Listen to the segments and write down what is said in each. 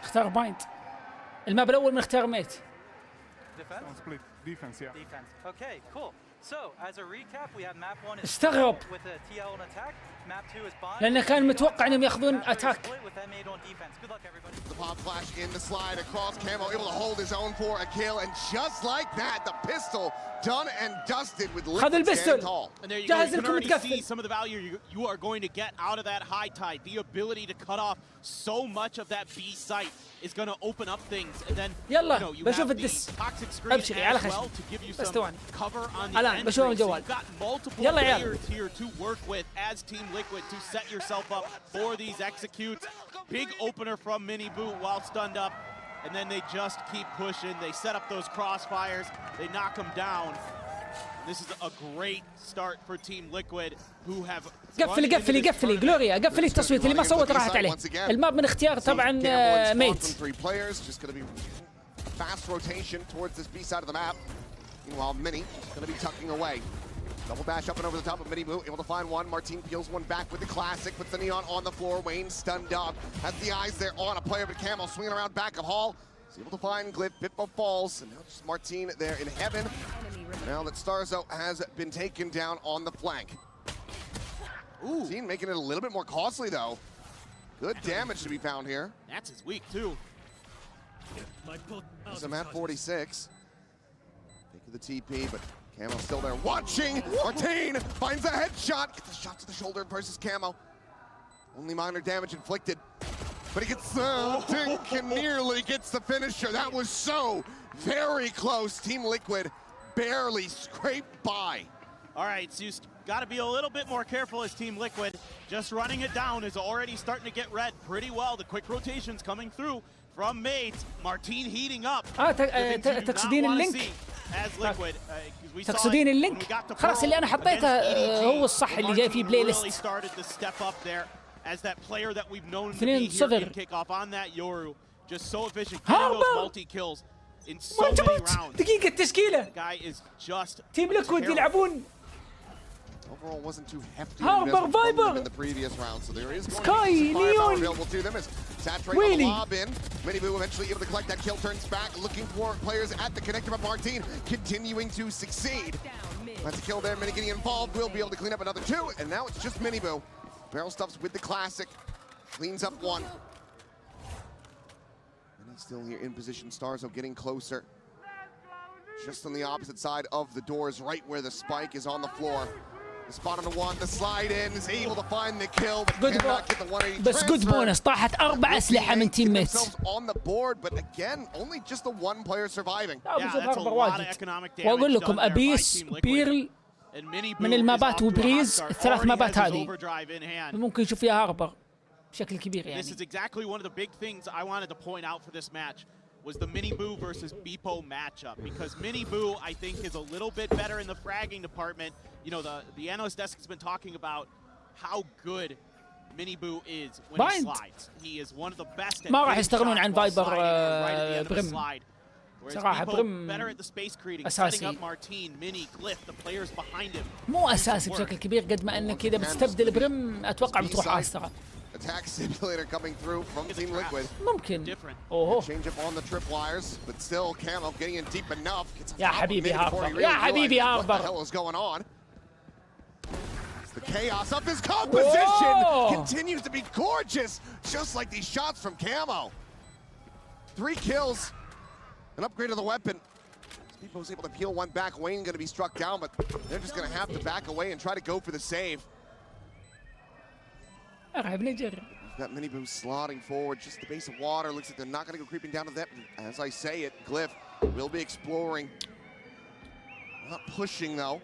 اختار بايند. الماب الاول نختار ميت. استغرب لأنه كان متوقع انهم ياخذون اتاك. خذ البستول. جهز لكم تقفل. يلا بشوف الدس. ابشري على خشم. بس ثواني. الان بشوف الجوال. يلا يا عيال. Liquid to set yourself up for these executes. Big opener from Mini Boot while stunned up, and then they just keep pushing. They set up those crossfires, they knock them down. This is a great start for Team Liquid who have قفلي جلوريا، قفلي التصويت اللي ما صوت راحت عليه. الماب من اختيار طبعا ميت. Fast rotation towards this B side of the map. Meanwhile, Mini is going to be tucking away. Double dash up and over the top of Mini Boo, able to find one. Martin peels one back with the classic, puts the neon on the floor. Wayne stunned up, has the eyes there on a player, but Camel swinging around back of Hall. He's able to find Glyph, Bitbo falls, and now just Martin there in heaven. Now that Starzo has been taken down on the flank. Ooh. Martin making it a little bit more costly though. Good damage to be found here. That's his weak too. There's a map 46. Take the TP, but Camo still there watching. Martin finds a headshot. Gets a shot to the shoulder versus Camo. Only minor damage inflicted. But he gets Dink and nearly gets the finisher. That was so very close. Team Liquid barely scraped by. All right, so you got to be a little bit more careful as Team Liquid. Just running it down is already starting to get read pretty well. The quick rotations coming through from Mates. Martin heating up. تقصدين اللينك؟ تقصدين اللينك؟ خلاص اللي انا حطيته هو الصح اللي جاي في بلاي ليست. 2-0. ما انتبهت. دقيقة التشكيلة. تيم ليكويد يلعبون هاربر فايبر سكاي نيون ويلي. Mini Boo eventually able to collect that kill, turns back, looking for players at the connector, but Martin continuing to succeed. That's a kill there, Mini getting involved, will be able to clean up another two, and now it's just Mini Boo. Barrel stuffs with the classic, cleans up one. And he's still here in position, Starzo getting closer. Just on the opposite side of the doors, right where the spike is on the floor. The spot on the one, the slide in, is able to find the kill, but cannot get the 180 بس جود بونس. طاحت 4 أسلحة من تيم ميت. on the board, but again, only just the one player surviving. واقول لكم ابيس بيرل من المابات وبريز الثلاث مابات هذه ممكن نشوف فيها هاربر بشكل كبير يعني. This is exactly one of the big things I wanted to point out for this match was the Mini Boo versus Beepo matchup, because Mini Boo I think is a little bit better in the fragging department. You know, the analyst desk has been talking about how good Mini Boo is when he slides. He is one of the best at ما راح يستغنون عن فايبر بريم. صراحة بريم أساسي. مو أساسي بشكل كبير قد ما أنك إذا بتستبدل بريم أتوقع بتروح عاسترا. Attack simulator coming through from Team Liquid. ممكن. Change up on the tripwires, but still Camo getting in deep enough. يا حبيبي هاربر. يا حبيبي هاربر. What the hell is going on? The chaos of his composition continues to be gorgeous, just like these shots from Camo. 3 kills, an upgrade of the weapon. People was able to peel one back. Wayne going to be struck down, but they're just going to have to back away and try to go for the save. Got Mini Boo slotting forward, just the base of water. Looks like they're not going to go creeping down to that. As I say it, Glyph will be exploring. Not pushing though.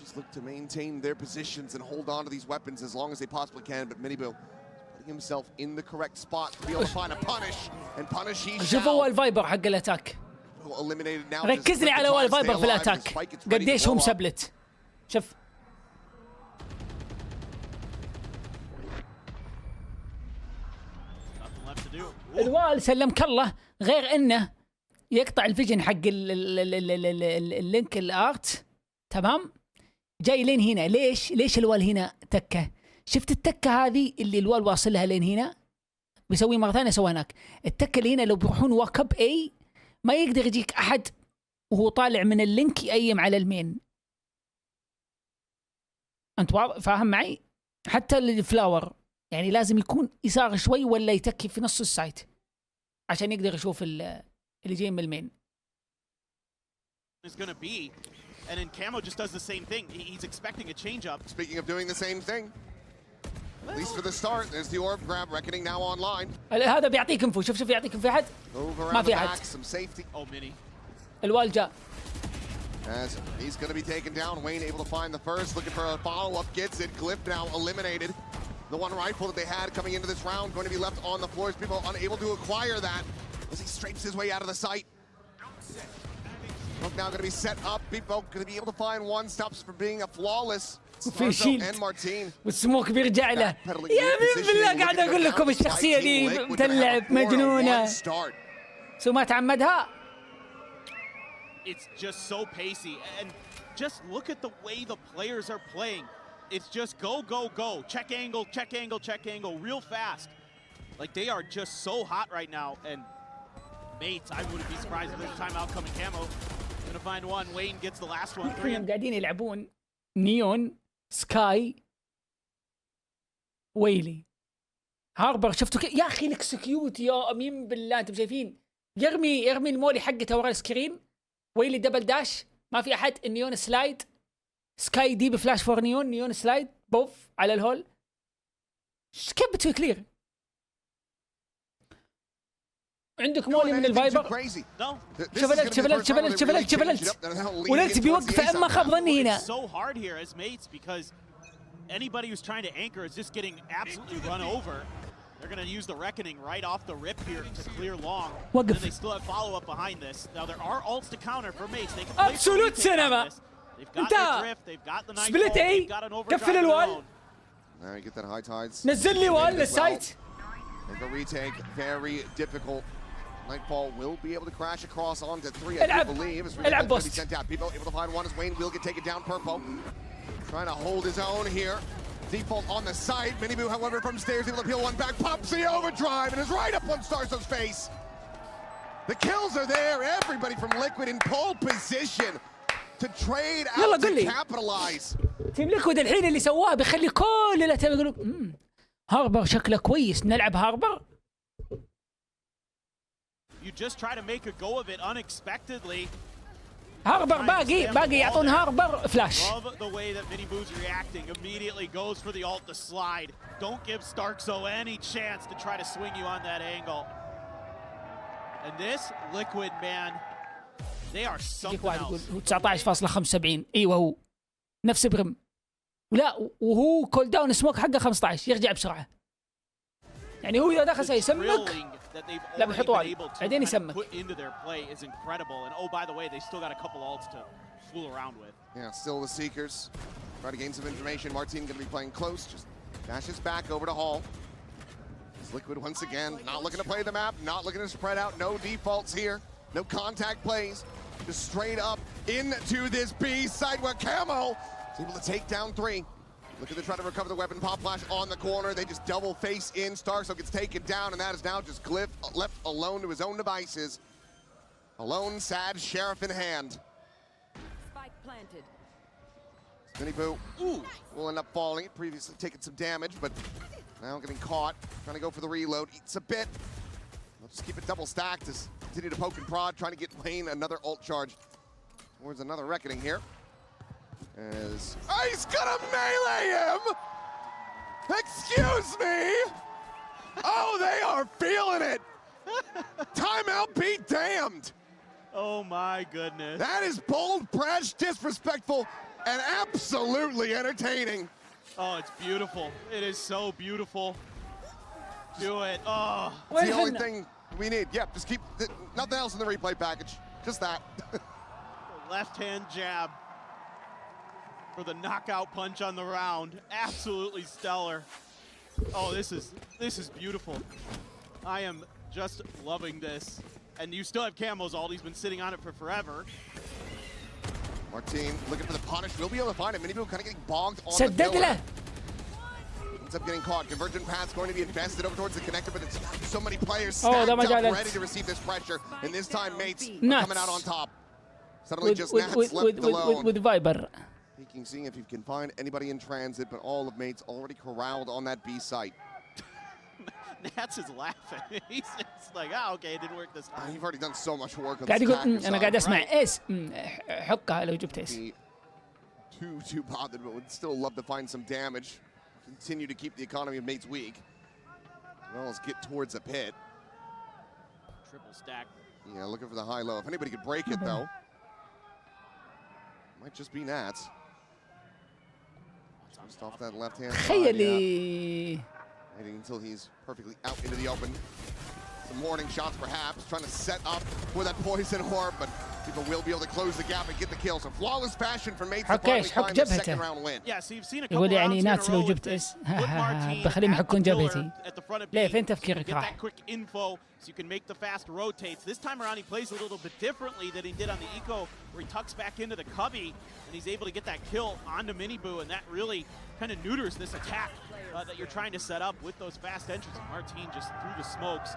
Just look to maintain their positions and hold on to these weapons as long as they possibly can. But Mini Boo putting himself in the correct spot to be able to find a punish, and punish he shall. شوفوا الفايبر حق الاتاك. ركز لي على وال فايبر في الاتاك قديش هو مسبلت. شوف الوال سلمك الله، غير انه يقطع الفيجن حق اللينك الارت. تمام، جاي لين هنا. ليش الوال هنا تكه؟ شفت التكه هذه اللي الوال واصلها لين هنا، بيسوي مره ثانيه سوى هناك. التكه اللي هنا لو بيروحون واك اب اي ما يقدر يجيك احد وهو طالع من اللينك يأيم على المين. انت فاهم معي؟ حتى الفلاور يعني لازم يكون يسار شوي ولا يتكي في نص السايت عشان يقدر يشوف اللي جاي من المين. And then Camo just does the same thing. He's expecting a change up. Speaking of doing the same thing, at least for the start, there's the orb grab. Reckoning now online. هذا بيعطيك انفو. شوف يعطيك في احد. ما في احد. Oh, Mini. الوال جاء. As he's going to be taken down. Wayne able to find the first, looking for a follow-up. Gets it. Glyph now eliminated. The one rifle that they had coming into this round going to be left on the floor as people unable to acquire that as he strafes his way out of the sight. Now going to be set up. People going to be able to find one stops from being a flawless. And Martin. والسموك بيرجع له. يا من بالله قاعد اقول لكم الشخصيه دي مدلعب مجنونه. سو ما تعمدها. It's just so pacey and just look at the way the players are playing. It's just go, go, go. Check angle, check angle, check angle real fast. Like they are just so hot right now. And mates, I wouldn't be surprised if there's a timeout coming. Camo gonna find one. Wayne gets the last one. كلهم قاعدين يلعبون نيون سكاي ويلي هاربر. شفتوا يا اخي الاكسكيوت يا امين بالله. انتم شايفين يرمي المولي حقته ورا السكرين. ويلي دبل داش ما في احد. النيون سلايد سكاي دي بفلاش فور نيون سلايد بوف على الهول. كيف بتسوي كلير؟ عندك مولي من الفايبر. شفلت وللت بيوقف. اما خاب ظني هنا. Anybody who's trying to anchor is just getting absolutely run over. They're going to use the reckoning right off the rip here to clear long. And they still have follow-up behind this. Now there are ults to counter for Mace. They can play absolute cinema. They've got the drift, they've got the night split A. they've got an overdrive. قفل الوال. Now you get that high tides. نزل لي وال للسايت. The retake very difficult. Nightfall will be able to crash across onto 3, I believe. العب بوست. Sent out. People able to find one as Wayne will get taken down. Purpo trying to hold his own here. Default on the side. Miniboo, however, from stairs able to peel one back. Pops the overdrive and is right up on Starso's face. The kills are there. Everybody from Liquid in pole position to trade out to capitalize. تيم ليكويد الحين اللي سواه بيخلي كل اللي تبي يقولون هاربر شكله كويس. نلعب هاربر. You just try to make a go of it unexpectedly. هاربر باقي يعطون هاربر فلاش. Love the way that Miniboo's reacting. Immediately goes for the ult to slide. Don't give Starkzo any chance to try to swing you on that angle. And this Liquid man, they are something else. 19.75. ايوه هو نفس برم. لا وهو كول داون سموك حقه 15 يرجع بسرعه. يعني هو اذا دخل سيسمك لا بالحطوال بعدين يسمك. Yeah, still the Seekers. Try to gain some information. Martin going to be playing close. Just dashes back over to Hall. It's Liquid once again. Not looking to play the map. Not looking to spread out. No defaults here. No contact plays. Just straight up into this B side where Camo is able to take down 3. Looking to try to recover the weapon. Pop flash on the corner. They just double face in. Starso gets taken down, and that is now just Glyph left alone to his own devices. Alone, sad sheriff in hand. Spike planted. Miniboo will end up falling. Previously taking some damage, but now getting caught. Trying to go for the reload. Eats a bit. They'll just keep it double stacked as continue to poke and prod, trying to get Wayne another ult charge. Towards another reckoning here. As he's gonna melee him! Excuse me! Oh, they are feeling it! Timeout be damned! Oh my goodness. That is bold, brash, disrespectful, and absolutely entertaining. Oh, it's beautiful. It is so beautiful. Do it. Oh. It's the only thing we need. Yep, just keep nothing else in the replay package. Just that. Left hand jab for the knockout punch on the round. Absolutely stellar. Oh, this is beautiful. I am just loving this. And you still have Camo's ult. He's been sitting on it for forever. Martin looking for the punish. We'll be able to find him. Miniboo kind of getting bogged on the pillar. Ends up getting caught. Convergent path's going to be invested over towards the connector, but it's so many players Oh, stacked damage up, alert. ready to receive this pressure. And this time, mates are Nuts. coming out on top. Suddenly, just Nats left alone. with Viper. Peeking, seeing if he can find anybody in transit, but all of mates already corralled on that B site. Nats is laughing. He's just like, okay, it didn't work this time. You've already done so much work on قاعد this يقول attacker انا side. قاعد اسمع ايس حكها لو جبت ايس. Be too bothered, but would still love to find some damage. Continue to keep the economy of mates weak. As well as get towards a pit. Triple stack. Yeah, looking for the high low. If anybody could break it though, might just be Nats. Just off that left hand side. تخيلي. Waiting until he's perfectly out into the open. Some warning shots perhaps, trying to set up for that poison orb, but people will be able to close the gap and get the kill. So flawless fashion from mates to حك finally ايش حك find the جبهته. second round win. Yeah, so you've seen a couple يقول rounds يعني in a ناتس لو row جبت with ايس this. Put Martin بخليهم at the يحكون pillar جبهتي. at the front of ليه B, فين so you تفكيرك get راح؟ that quick info so you can make the fast rotates. This time around he plays a little bit differently than he did on the eco, where he tucks back into the cubby and he's able to get that kill onto Miniboo, and that really kind of neuters this attack that you're trying to set up with those fast entries. Martin just through the smokes,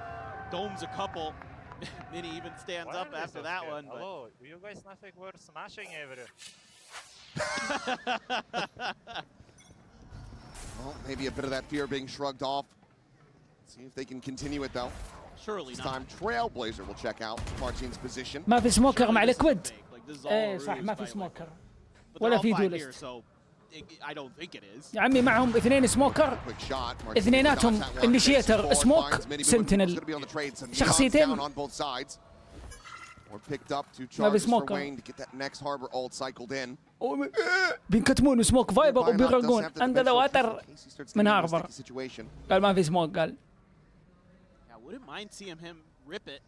domes a couple. Mini even stands up after that one. But Hello, you guys nothing were smashing every. Well, maybe a bit of that fear being shrugged off. See if they can continue it though. surely This not. time Trailblazer will check out Martin's position. ما في سموكر Surely مع this is ليكويد. fake. Like, this is all ايه a صح ruse ما by في Liquid. سموكر. But ولا they're في all five duelist. here, so I don't think it is. يا عمي معهم اثنين سموكر. Quick shot. Martin اثنيناتهم dodged that one. initiator Forward سموك finds Miniboo, سنتينل. who's gonna be on the trade. So Neon's شخصيتين. down on both sides. Or picked up to ما في charge for سموكر. Wayne to get that next harbor ult cycled in. بينكتمون سموك فايبر وبيرقون عندنا واتر من هاربر. Situation. قال ما في سموك قال. Yeah, wouldn't mind seeing him rip it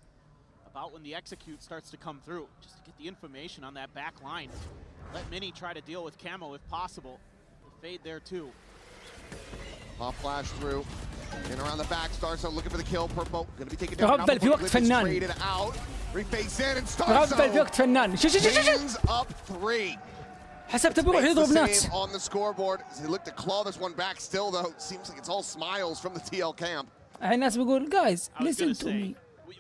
about when the execute starts to come through, just to get the information on that back line. Let Mini try to deal with Camo if possible. The fade there too. Pop flash through. In around the back, Starso looking for the kill. Purple gonna be taken down. ربل في وقت فنان. Traded out. Reface in and ربل في وقت Starso فنان. شو wins up 3. حسبته بيروح Makes يضرب the ناتس. save on the scoreboard as they look to claw this one back. Still though, seems like it's all smiles from the TL camp. الحين الناس بيقول guys I was gonna listen to say, me.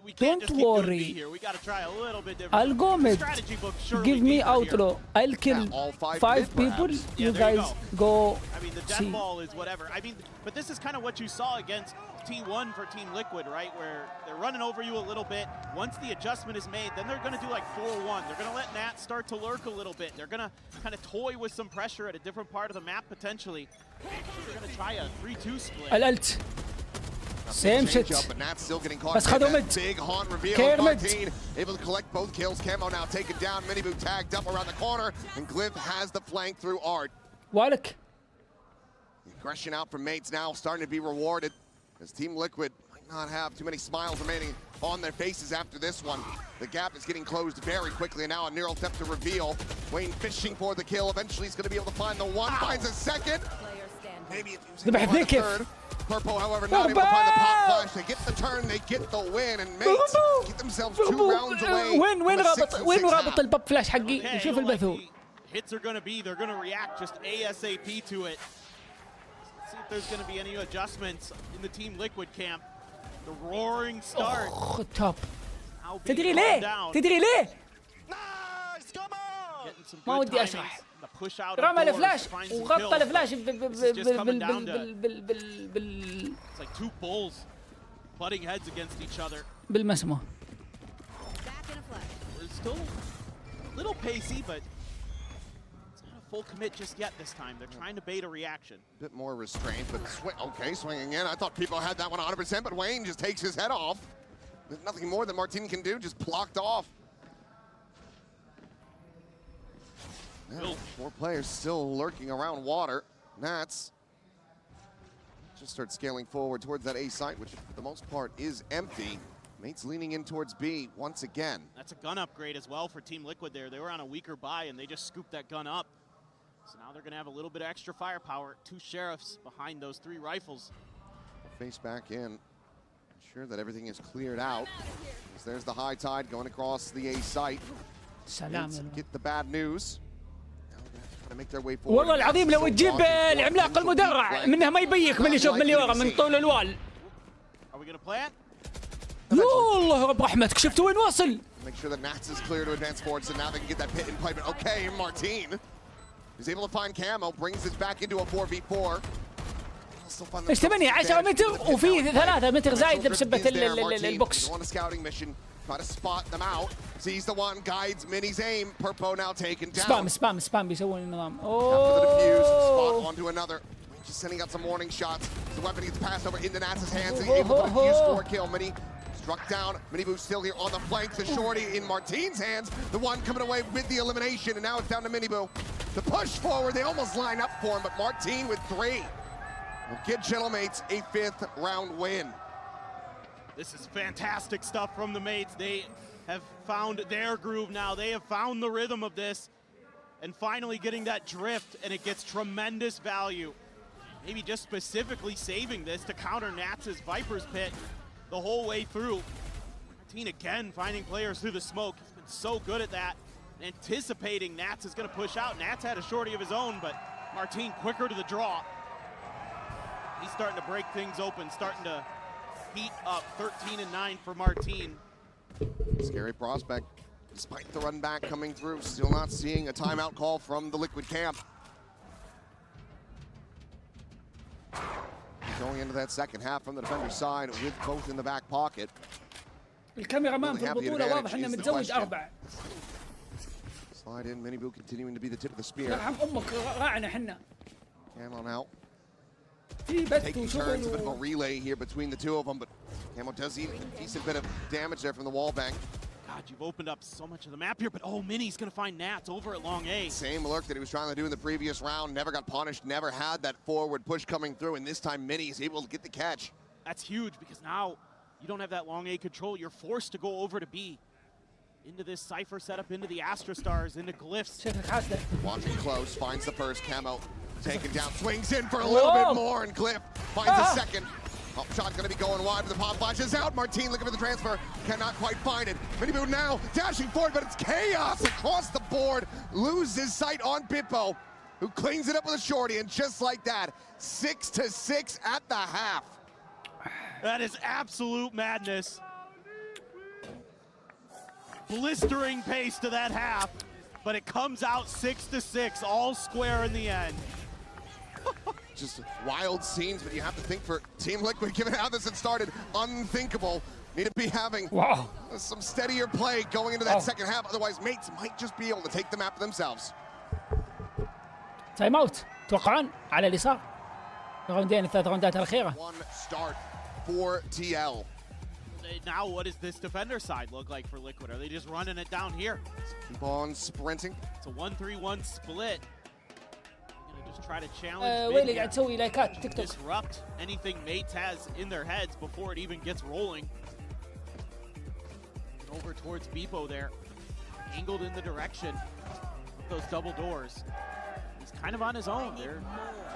we can't Don't just keep doing worry. B here. We got to try a little bit different. I'll go The mid. strategy book surely Give me deeper here. outlaw. I'll kill Yeah, all five 5 mid people. perhaps. Yeah, You there you guys go. I mean, the death see. ball is whatever. I mean, but this is kind of what you saw against T1 for Team Liquid, right? Where they're running over you a little bit. Once the adjustment is made, then they're going to do like 4-1. They're going to let Nat start to lurk a little bit. They're going to kind of toy with some pressure at a different part of the map potentially. They're going to try a 3-2 split. الالت سيم Change شيت. up, but Nat's still getting caught. بس Get خدوا that mid. big haunt reveal. Care mid. Martin able to collect both kills. Camo now taken down. Miniboo tagged up around the corner, and Glyph has the flank through Art. والك Aggression out from mates now starting to be rewarded as Team Liquid might not have too many smiles remaining on their faces after this one. The gap is getting closed very quickly, and now a neural theft to reveal. Wayne fishing for the kill. Eventually he's going to be able to find the one. Finds a second. Player standing. Maybe it's ذبح using the ذيك. third. Purple, however, not able to find the pop flash. They get the turn, they get the win, and mates get themselves 2 rounds away. وين from a رابط 6-6 وين رابط half. الباب فلاش حقي Okay, شوف like البثو. the hits are going to be, they're going to react just ASAP to it. Let's see if there's going to be any adjustments in the Team Liquid camp. The roaring start. اخ توب. Now being تدري calmed ليه؟ down. تدري ليه؟ Getting some ما good ودي timings. أشرح. The push out of رمى doors الفلاش finds some وغطى kills. الفلاش It's like two bulls butting heads against each other. بالمسمى. Back in a flash. We're still a little pacey, but it's not a full commit just yet this time. They're trying to bait a reaction. Bit more restraint, but okay, swinging in. I thought people had that one 100%, but Wayne just takes his head off. There's nothing more that Martin can do, just blocked off. Yeah, 4 players still lurking around water. Nats just start scaling forward towards that A site, which for the most part is empty. Mates leaning in towards B once again. That's a gun upgrade as well for Team Liquid there. They were on a weaker buy and they just scooped that gun up. So now they're going to have a little bit of extra firepower. 2 sheriffs behind those 3 rifles. Face back in. Ensure that everything is cleared out. As there's the high tide going across the A site. سلام Mates يا get the bad news. Now we're gonna have to try والله العظيم لو تجيب العملاق المدرع منها ما يبيك من اللي يشوف من اللي ورا من طول الوال. Are we gonna plant? يا الله رب رحمتك شفتوا وين واصل؟ Make sure that Nats is clear to advance forward, so now they can get that pit in pipe. Okay, Martin is able to find Camo, brings it back into a 4v4. ايش 10 متر وفي 3 متر زايد بسبة البوكس. On a scouting mission, try to spot them out. Sees the one, guides Mini's aim. Purpo now taken down. سبام بيسوون النظام. After the defuse, spot onto another. Just sending out some warning shots. The weapon gets passed over into Nats' hands. He's able to defuse for a kill. Mini struck down. Mini Boo still here on the flank. The shorty in Martin's hands. The one coming away with the elimination, and now it's down to Mini Boo. The push forward, they almost line up for him, but Martin with 3 will get Gentlemates a 5th round win. This is fantastic stuff from the mates. They have found their groove now. They have found the rhythm of this and finally getting that drift, and it gets tremendous value. Maybe just specifically saving this to counter Nats' Viper's Pit the whole way through. Martin again finding players through the smoke. He's been so good at that. Anticipating Nats is going to push out. Nats had a shorty of his own, but Martin quicker to the draw. He's starting to break things open, starting to heat up. 13-9 for Martin. Scary prospect. Despite the run back coming through, still not seeing a timeout call from the Liquid camp. Going into that second half from the defender's side with both in the back pocket. الكاميرا مان في البطولة واضح انه متزوج 4. Slide in, Mini Boo continuing to be the tip of the spear. يرحم امك راعنا احنا. Camo now. في بث Taking turns, a bit of a relay here between the two of them, but Camo does eat a decent bit of damage there from the wall bank. God, you've opened up so much of the map here, but oh, Mini's gonna find Nats over at long A. Same lurk that he was trying to do in the previous round, never got punished, never had that forward push coming through, and this time Mini is able to get the catch. That's huge because now you don't have that long A control. You're forced to go over to B. Into this Cypher setup, into the Astra Stars, into Glyphs. Watching close, finds the first, Camo taken down, swings in for a little bit more, and Glyph finds a second. Up shot gonna be going wide, but the pop flashes out. Martin looking for the transfer, cannot quite find it. Mini Boo now dashing forward, but it's chaos across the board. Loses sight on Pippo, who cleans it up with a shorty, and just like that, 6-6 at the half. That is absolute madness. Blistering pace to that half, but it comes out 6-6, all square in the end. Just wild scenes, but you have to think for Team Liquid, given how this had started, unthinkable. Need to be having some steadier play going into that second half, otherwise mates might just be able to take the map themselves. تايم اوت توقعون على اليسار راوندين 3 راوندات الأخيرة. One start for TL. Now what does this defender side look like for Liquid? Are they just running it down here? Keep on sprinting. It's a 1-3-1 split. They're gonna just try to challenge ويلي قاعد تسوي لايكات تيك توك. disrupt anything mates has in their heads before it even gets rolling. And over towards Beepo there, angled in the direction of those double doors. He's kind of on his own. They're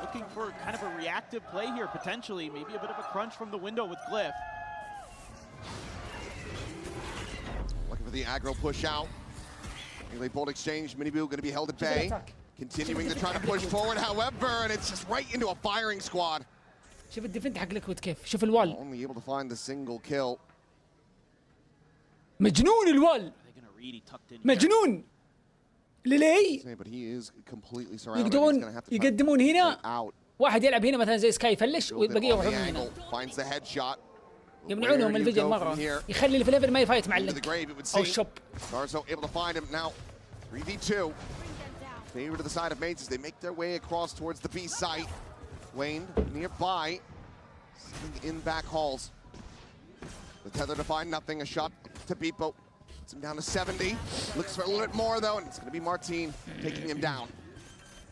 looking for kind of a reactive play here, potentially. Maybe a bit of a crunch from the window with Glyph. Looking for the aggro push out. Melee bolt exchange. Mini Boo going to be held at bay. Continuing to try to push forward, however, and it's just right into a firing squad. شوف الديفنت حق ليكويد كيف، شوف الوال. Only able to find the single kill. مجنون الوال. مجنون. للي. But he is completely surrounded. يقدرون يقدمون هنا. واحد يلعب هنا مثلا زي سكاي يفلش والبقية يروحون هنا. Finds the headshot. يمنعونهم من الفيديو مرة. يخلي اللي في الليفل ما يفايت مع اللي. أو الشوب. Garzo able to find him now. 3v2. Favor to the side of mates as they make their way across towards the B site. Wayne nearby, sitting in back halls. The tether to find nothing. A shot to Beepo. Puts him down to 70. Looks for a little bit more though, and it's going to be Martin taking him down.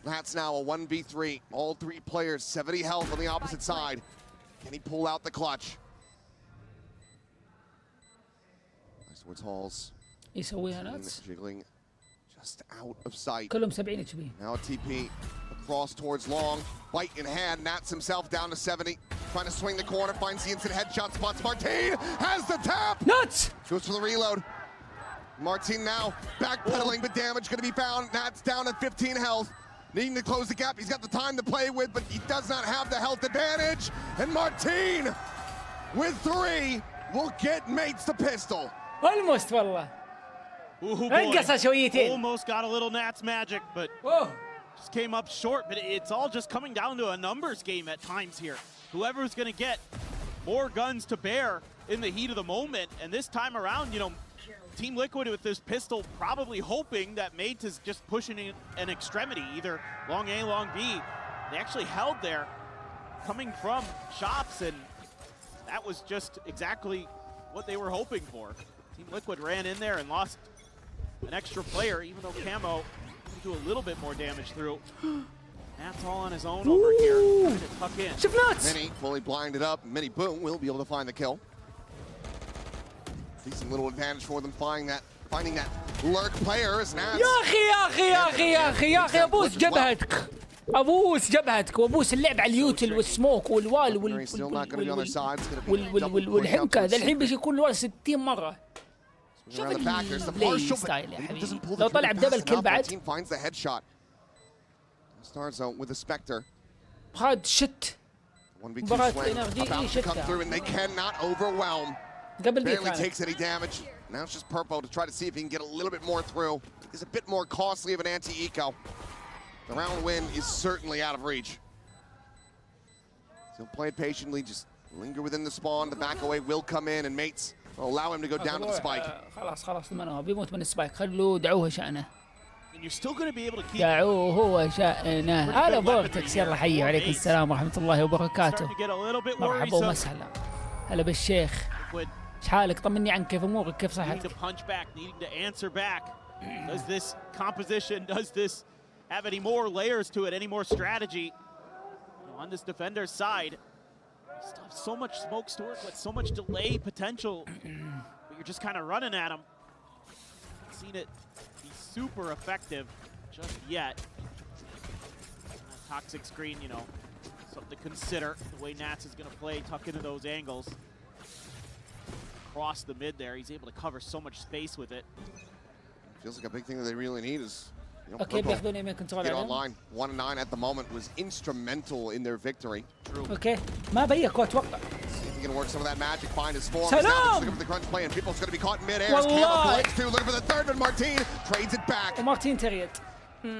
That's now a 1v3. All three players, 70 health on the opposite side. Can he pull out the clutch? Nice towards halls. يسويها ناتس. Jiggling just out of sight. كلهم 70 HP. Now a TP across towards long. Bite in hand. Nats himself down to 70. Trying to swing the corner. Finds the instant headshot. Spots Martin. Has the tap. Nuts. Goes for the reload. Martin now backpedaling, but damage going to be found. Nats down at 15 health. needing to close the gap. He's got the time to play with, but he does not have the health advantage. And Martin, with 3, will get mates the pistol. almost والله. Ooh, انقص شويتين. almost got a little Nats magic, but اوه. just came up short. But it's all just coming down to a numbers game at times here. Whoever's going to get more guns to bear in the heat of the moment, and this time around, you know, Team Liquid with this pistol probably hoping that Mate is just pushing in an extremity, either long A, long B. They actually held there, coming from shops, and that was just exactly what they were hoping for. Team Liquid ran in there and lost an extra player, even though Camo can do a little bit more damage through. That's all on his own over here. Trying to tuck in. شفنات. Mini fully blinded up. Mini boom will be able to find the kill. Decent little advantage for them finding that lurk player as Nats. يا اخي ابوس جبهتك. ابوس جبهتك وابوس اللعب على اليوتل والسموك والوال والحنكه. ذا الحين بيجي يكون الوال 60 مره. شوف البلاي ستايل يا حبيبي. لو طلع بدبل كل بعد. finds the headshot. Star zone with the Spectre. هاد شت. 1v2 مباراة swing NRG about to come through and they cannot overwhelm. قبل دي Barely كانت. takes any damage. Now it's just Purpo to try to see if he can get a little bit more through. It's a bit more costly of an anti-eco. The round win is certainly out of reach. He'll play it patiently, just linger within the spawn. The back away will come in and mates will allow him to go down to the spike. خلاص منه بيموت من السبايك. خلوه دعوه شأنه. And you're still going to be able to keep دعوه هو شأنه. هلا فورتكس يلا حي عليكم السلام ورحمة الله وبركاته. starting to get a little bit مرحبا worrisome. ومسهلا. هلا بالشيخ. Liquid ايش حالك؟ طمني عنك، كيف امورك؟ كيف needing to صحتك؟ punch back, needing to answer back. Does this composition, does this have any more layers to it, any more strategy? On this defender's side, you still have so much smoke to work with, so much delay potential, but you're just kind of running at him. Haven't seen it be super effective just yet. That toxic screen, you know, something to consider. The way Nats is going to play, tuck into those angles. Across the mid there, he's able to cover so much space with it. Feels like a big thing that they really need is, you know, اوكي Purpo بياخذون يمين كنترول get عليهم. online. 1-9 at the moment was instrumental in their victory. اوكي ما بيكوا اتوقع. See if he can work some of that magic, find his form. Salam! He's now looking for the crunch play, and people's going to be caught in mid-air. As Camo Wallah! collects two, looking for the third, but Martin trades it back. ومارتين تريد.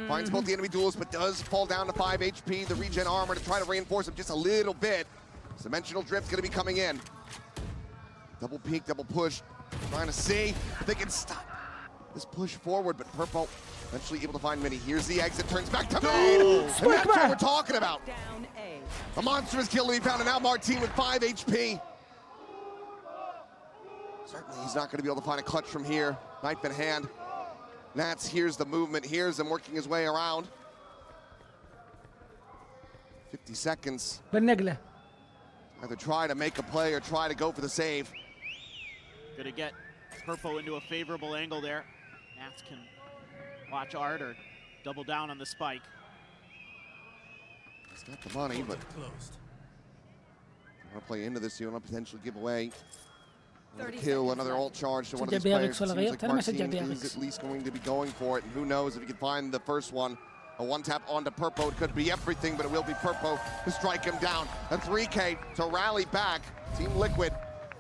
Finds both the enemy duelists, but does fall down to 5 HP. The regen armor to try to reinforce him just a little bit. Dimensional drift's going to be coming in. Double peek, double push. Trying to see if they can stop this push forward, but Purpo eventually able to find Mini. Here's the exit, turns back to Main, and that's what we're talking about. Down A. A monstrous kill to be found, and now Martin with 5 HP. Certainly he's not going to be able to find a clutch from here. Knife in hand. Nats hears the movement, hears him working his way around. 50 seconds. بالنقله. Either try to make a play or try to go for the save. Gonna get Purpo into a favorable angle there. Nats can watch Art or double down on the spike. He's got the money, but you want to play into this, you want to potentially give away another kill, another ult charge to one of these players. It seems like Martin is at least going to be going for it, and who knows if he can find the first one. A one-tap onto Purpo, it could be everything, but it will be Purpo to strike him down. A 3K to rally back. Team Liquid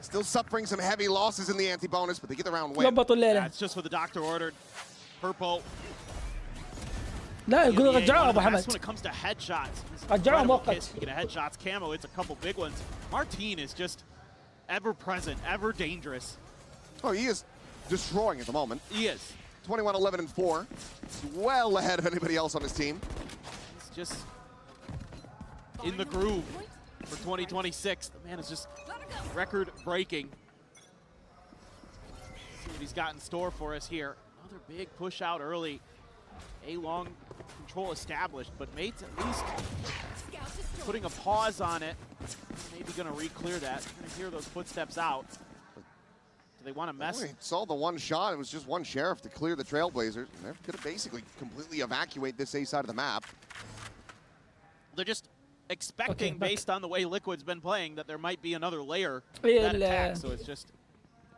still suffering some heavy losses in the anti-bonus, but they get the round win. ضبطوا الليله. That's just what the doctor ordered. Purpo. لا يقولوا رجعوه ابو That's when حمد. it comes to headshots. رجعوه Incredible مؤقت. hits. Speaking of headshots, Camo, it's a couple big ones. Martin is just ever present, ever dangerous. Oh, he is destroying at the moment. He is. 21, 11, and 4. It's well ahead of anybody else on his team. He's just in the groove for 2026. The man is just record-breaking. See what he's got in store for us here. Another big push out early. A long control established, but Mate's at least putting a pause on it. Maybe going to re-clear that. Going to hear those footsteps out. Do they want to mess? We saw the one shot. It was just one sheriff to clear the Trailblazers. And they're going to basically completely evacuate this A side of the map. They're just expecting, Okay, based on the way Liquid's been playing, that there might be another layer Yeah, of that attack. So it's just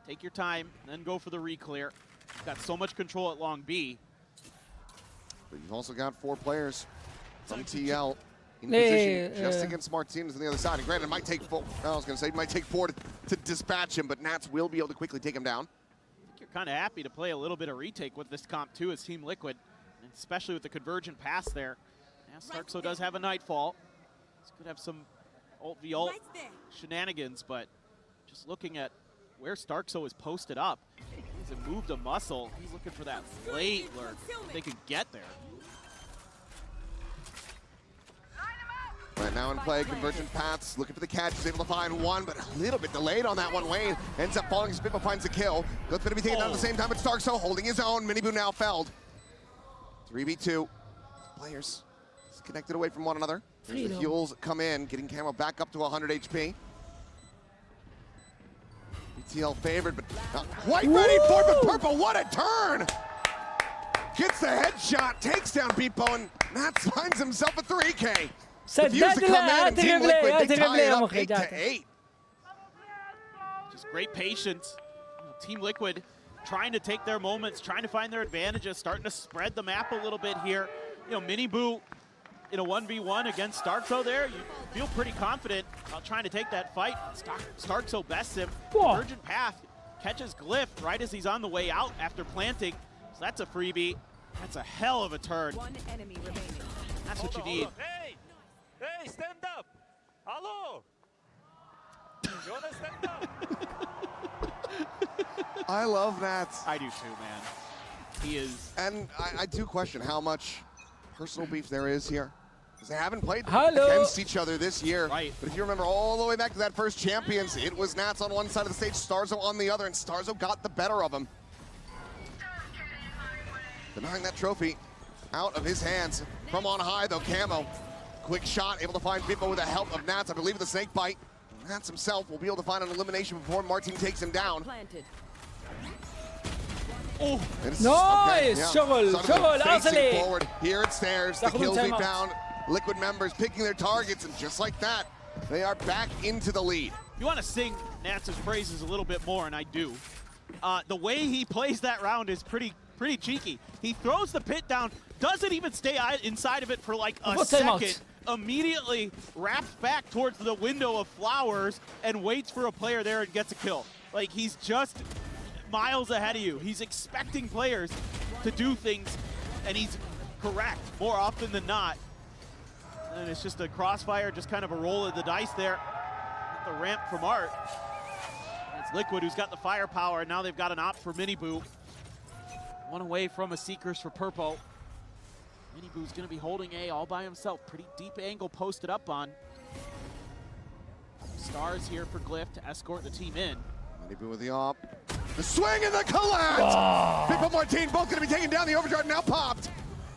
take your time, then go for the re-clear. Got so much control at long B. But you've also got 4 players from TL in Yeah, position just against Martinez on the other side. And granted, it might take 4. I was going to say it might take 4 to dispatch him, but Nats will be able to quickly take him down. I think you're kind of happy to play a little bit of retake with this comp too as Team Liquid, and especially with the convergent pass there. Yeah, Starkso does have a Nightfall. This could have some ult v ult shenanigans, but just looking at where Starkso is posted up, he hasn't moved a muscle. He's looking for that late lurk if they could get there. Right now in play, convergent paths, looking for the catch, he's able to find one, but a little bit delayed on that one. Wayne ends up falling as Bippo finds the kill. Glyph's gonna be taken down at the same time, but Starkso holding his own. Miniboo now felled. 3v2. Players disconnected away from one another. Here's the heals come in, getting Camo back up to 100 HP. BTL favored, but not quite ready for it, but Purple, what a turn! Gets the headshot, takes down Bippo, and Nats finds himself a 3K. Refused to come in, and Team Liquid, they tie it up 8-8. Just great patience. You know, Team Liquid trying to take their moments, trying to find their advantages, starting to spread the map a little bit here. You know, Miniboo in a 1v1 against Starkso there, you feel pretty confident about trying to take that fight. Starkso bests him. Convergent Path catches Glyph right as he's on the way out after planting. So that's a freebie. That's a hell of a turn. One enemy remaining. That's what you need. Hey! Hey, stand up! Hello! You wanna stand up? I love Nats. I do too, man. He is. And I do question how much personal beef there is here. Because they haven't played Hello. against each other this year. Right. But if you remember all the way back to that first Champions, it was Nats on one side of the stage, Starzo on the other, and Starzo got the better of him. Denying that trophy out of his hands. From on high, though, Camo. Quick shot, able to find Bippo with the help of Nats. I believe the snake bite. Nats himself will be able to find an elimination before Martin takes him down. Planted. Oh, Nice! شغل facing اصلي. forward. Here it stares. The Dachem kills lead timeout. down. Liquid members picking their targets, and just like that, they are back into the lead. you want to sing Nats' praises a little bit more, and I do. The way he plays that round is pretty cheeky. He throws the pit down, doesn't even stay inside of it for like a second, immediately wraps back towards the window of flowers and waits for a player there and gets a kill. Like, he's just miles ahead of you. He's expecting players to do things, and he's correct more often than not. And it's just a crossfire, just kind of a roll of the dice there at the ramp from Art. It's Liquid who's got the firepower, and now they've got an op for Miniboo. One away from a Seekers for Purple. Miniboo's gonna be holding A all by himself. Pretty deep angle posted up on. Stars here for Glyph to escort the team in. Miniboo with the op. The swing and the collapse! Bippo Martin both gonna be taken down. The overdrive now popped.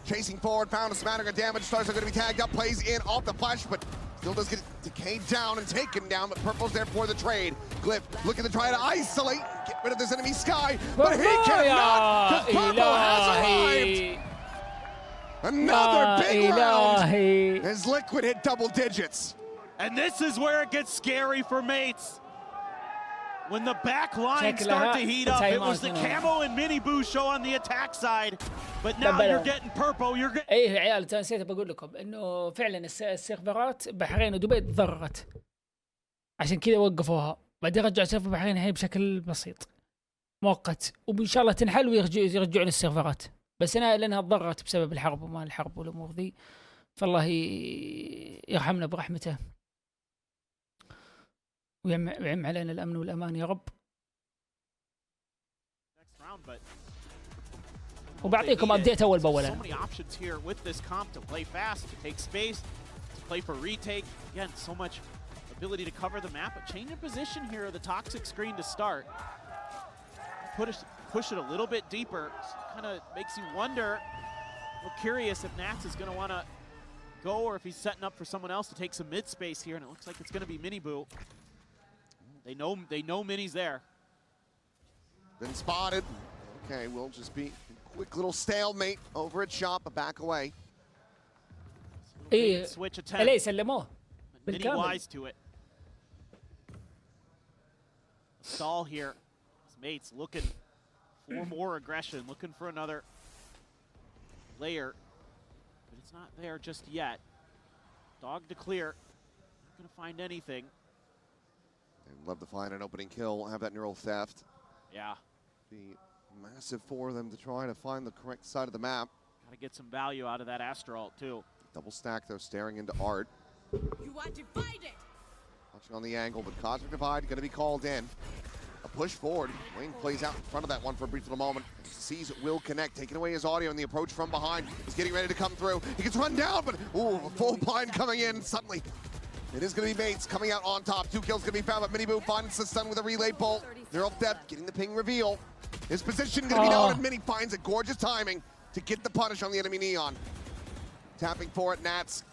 Chasing forward, found a smattering of damage. Stars are gonna be tagged up, plays in off the flash, but still does get decayed down and taken down, but Purple's there for the trade. Glyph looking to try to isolate, get rid of this enemy Sky, but he cannot, because Purple has arrived! Another big round as Liquid hit double digits. And this is where it gets scary for mates. When the back line start to heat up, it was the Camo and Miniboo show on the attack side, but now you're getting Purple, you're getting... ايه يا عيال نسيت بقول لكم انه فعلا السيرفرات بحرين ودبي تضررت عشان كذا وقفوها، بعدين رجعوا سيرفر بحرين الحين بشكل بسيط مؤقت، وان شاء الله تنحل ويرجعون السيرفرات، بس انا لانها تضررت بسبب الحرب وما الحرب والامور ذي، فالله يرحمنا برحمته ويعم علينا الامن والامان يا رب. وبعطيكم ابديت اول باول. So many options here with this comp to play fast, to take space, to play for retake. Again, so much ability to cover the map. A change in position here of the toxic screen to start. Push it a little bit deeper. Kind of makes you wonder. We're curious if Nats is going to want to go or if he's setting up for someone else to take some mid space here, and it looks like it's going to be Miniboo. They know Mini's there. Been spotted. Okay, we'll just be a quick little stalemate over at shop, but back away. ايه Switch attempt. اللي سلموه Mini بالكامل. wise to it. Stall here. His mates looking for more aggression, looking for another layer. But it's not there just yet. Dog to clear. Not gonna find anything. They'd love to find an opening kill, have that neural theft. Yeah. Be massive for them to try to find the correct side of the map. Gotta get some value out of that Astral too. Double stack though, staring into Art. You are divided. Watching on the angle, but Cosmic Divide gonna be called in. A push forward. Wayne plays out in front of that one for a brief little moment. Sees will connect, taking away his audio and the approach from behind. He's getting ready to come through. He gets run down, but ooh, a full blind coming in suddenly. It is going to be Mates coming out on top. 2 kills going to be found, but Miniboo finds the stun with a relay bolt. Neural depth, getting the ping reveal. His position going to be known, and Mini finds it. Gorgeous timing to get the punish on the enemy Neon. Tapping for it, Nats.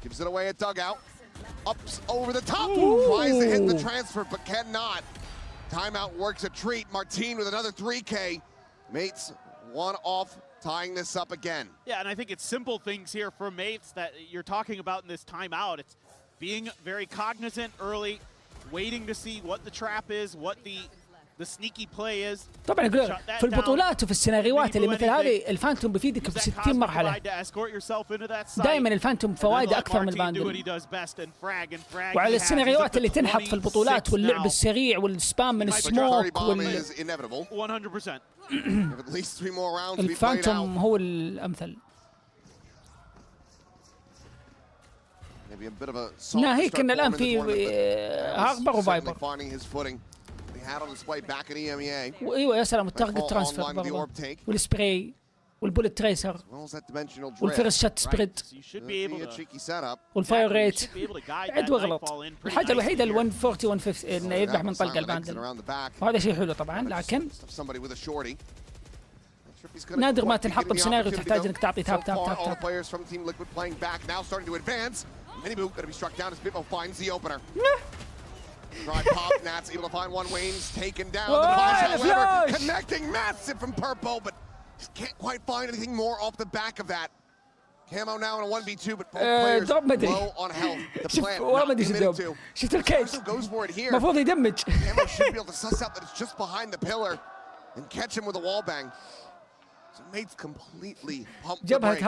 Gives it away at Dugout. Ups over the top. Tries to hit the transfer, but cannot. Timeout works a treat. Martine with another 3K. Mates, one off, tying this up again. Yeah, and I think it's simple things here for Mates that you're talking about in this timeout. It's being very cognizant early, waiting to see what the trap is, what the sneaky play is. طبعا اقول لك في البطولات وفي السيناريوهات اللي مثل هذه الفانتوم بيفيدك ب 60 مرحله. دائما الفانتوم فوائده اكثر من الفاندوم. وعلى السيناريوهات اللي تنحط في البطولات واللعب السريع والسبام من السموك 100%. الفانتوم هو الامثل. ناهيك ان الان في هاربر وفايبر. وايوه يا سلام التارجت ترانسفير برضه والسبراي والبولت تريسر والفيرست شات سبريد والفاير ريت. عد واغلط. الحاجه الوحيده ال 140 150 انه يذبح من طلقه الباندل، وهذا شيء حلو طبعا، لكن نادر ما تنحط بسيناريو تحتاج انك تعطي تاب تاب تاب تاب. Miniboo going to be struck down as Bimbo finds the opener. Try pop, Nats able to find one. Wayne's taken down. The flash, however, connecting massive from Purple, but just can't quite find anything more off the back of that. Camo now in a 1v2, but both players low on health. The plant not committed to. شفت الكيس goes for it here. المفروض يدمج. Camo should be able to suss out that it's just behind the pillar and catch him with a wall bang. So Mates completely pumped the brakes.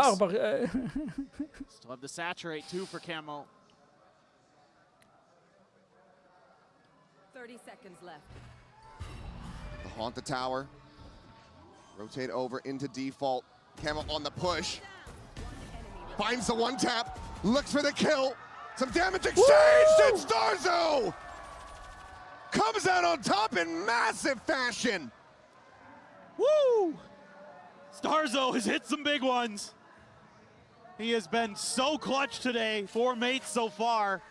Still have the saturate too for Camo. 30 seconds left. The haunt the tower. Rotate over into default. Camo on the push. Finds the one tap. Looks for the kill. Some damage exchanged. And Starzo comes out on top in massive fashion. Woo! Starzo has hit some big ones. He has been so clutch today for Mates so far.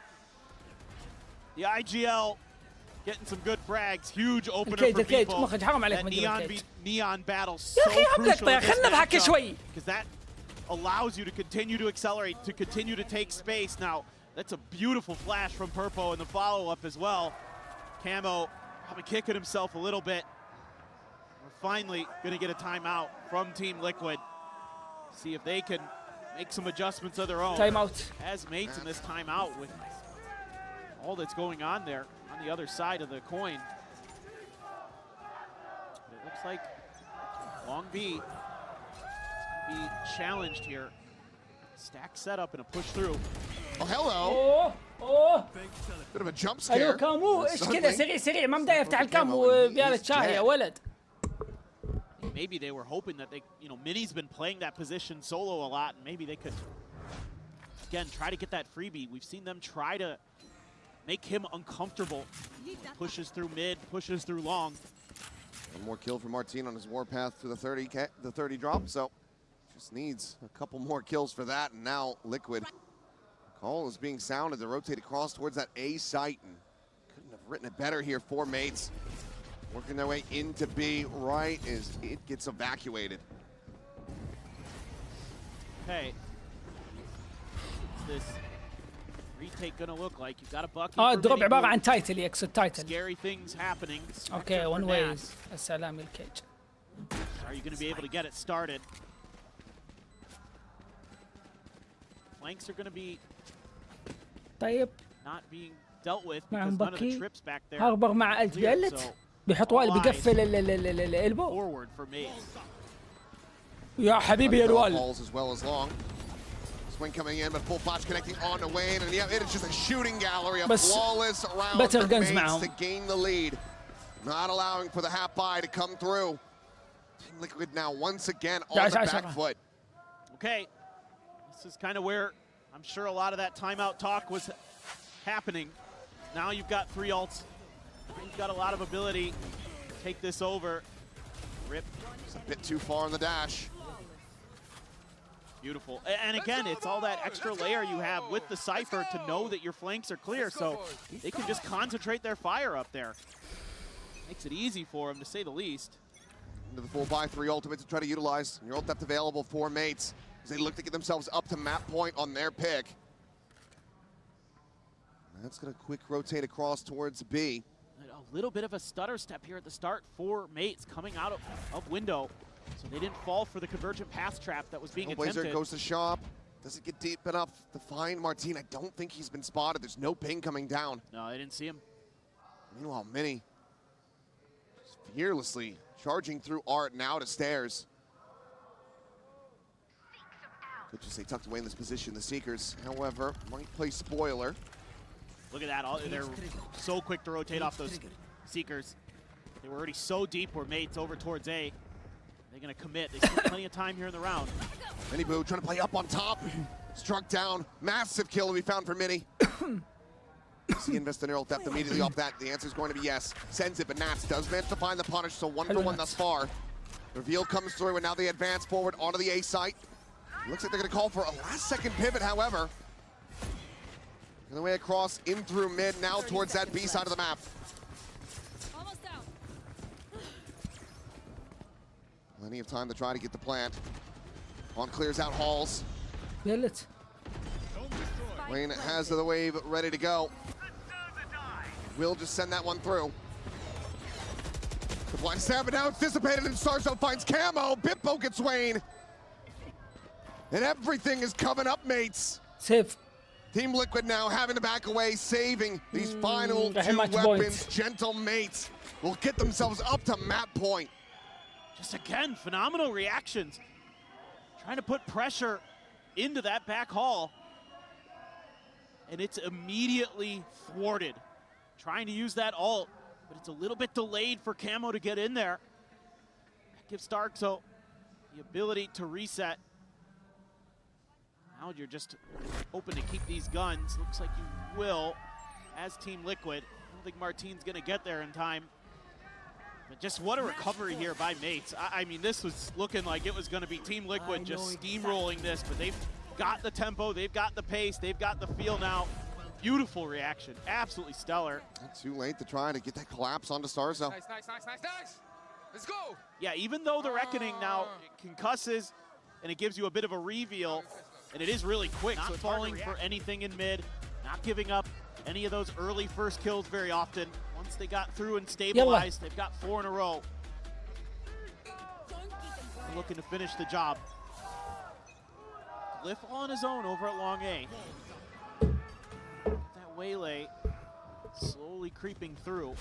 The IGL getting some good frags. Huge opener for people. That Neon battle so crucial in this matchup, because that allows you to continue to accelerate, to continue to take space. Now, that's a beautiful flash from Purpo in the follow-up as well. Camo probably kicking himself a little bit. We're finally going to get a timeout from Team Liquid. See if they can make some adjustments of their own. Timeout. As Mates in this timeout with all that's going on there on the other side of the coin. It looks like Long B be challenged here. Stack setup and a push through. Oh, hello. اوه Bit of a jump scare. ايوه كامو ايش كذا سريع سريع ما بدأ يفتح الكامو بيالة شاي يا ولد. Maybe they were hoping that they, you know, Mini's been playing that position solo a lot, and maybe they could, again, try to get that freebie. We've seen them try to make him uncomfortable. Pushes through mid, pushes through long. One more kill for Martine on his warpath to the 30 drop, so just needs a couple more kills for that, and now Liquid. Call is being sounded to rotate across towards that A site, and couldn't have written it better here for Mates. Working their way into B right as it gets evacuated. Okay. What's this retake gonna look like? You've got a bucket. الدروب عبارة عن تايتل يقصد تايتل. Scary things happening. اوكي one ways. السلام الكيج. Are you gonna be able to get it started? Flanks are gonna be طيب not being dealt with مع because none of the مبكي trips back there. هاربر مع الت بيلت بيحط والي بيقفل الالبو. Forward for Maze. يا حبيبي يا الوالد. As well as long. Swing coming in, but full flash connecting on to Wayne, and yeah, it is just a shooting gallery of بس flawless round better for guns Mates معهم. to gain the lead. Not allowing for the half buy to come through. Team Liquid now once again on the back foot. Okay, this is kind of where I'm sure a lot of that timeout talk was happening. Now you've got 3 ults. You've got a lot of ability to take this over. Rip. It's a bit too far on the dash. Beautiful. And again, it's all that extra layer you have with the Cypher to know that your flanks are clear, so they can just concentrate their fire up there. Makes it easy for them, to say the least. Into the full buy, 3 ultimates to try to utilize. Your ult depth available for Mates as they look to get themselves up to map point on their pick. That's going to quick rotate across towards B. A little bit of a stutter step here at the start for Mates coming out of window. So they didn't fall for the convergent pass trap that was being attempted. Blazer goes to shop. Doesn't get deep enough to find Martin. I don't think he's been spotted. There's no ping coming down. No, they didn't see him. Meanwhile, Mini fearlessly charging through Art now to stairs. Could just say tucked away in this position, the Seekers. However, might play spoiler. Look at that. They're so quick to rotate off those Seekers. They were already so deep where Mates over towards A. They're going to commit. They still have plenty of time here in the round. Mini Boo trying to play up on top. Struck down. Massive kill to be found for Mini. Does he invest in neural depth immediately off that? The answer is going to be yes. Sends it, but Nats does manage to find the punish, so 1 for 1 thus far. Reveal comes through, and now they advance forward onto the A site. Looks like they're going to call for a last-second pivot, however. And the way across, in through mid, now towards that B side of the map. Almost out. Plenty of time to try to get the plant. On clears out Halls. يلت. Wayne has the wave ready to go. Will just send that one through. The blind stab, but now it's dissipated, and Starzo finds Camo. Bippo gets Wayne. And everything is coming up, Mates. سيف. Team Liquid now having to back away, saving these final 2 match weapons. point. Gentle Mates will get themselves up to map point. Just again, phenomenal reactions. Trying to put pressure into that back hall. And it's immediately thwarted. Trying to use that ult, but it's a little bit delayed for Camo to get in there. That gives Starzo the ability to reset. Now you're just hoping to keep these guns. Looks like you will as Team Liquid. I don't think Martin's gonna get there in time. But just what a recovery here by Mates. I mean, this was looking like it was gonna be Team Liquid just steamrolling this, but they've got the tempo, they've got the pace, they've got the feel now. Beautiful reaction, absolutely stellar. Not too late to try to get that collapse onto Starzo. Nice. Let's go. Yeah, even though the Reckoning now concusses and it gives you a bit of a reveal, and it is really quick, not falling for anything in mid, not giving up any of those early first kills very often. Once they got through and stabilized, they've got 4 in a row. They're looking to finish the job. Glyph on his own over at Long A. That waylay slowly creeping through.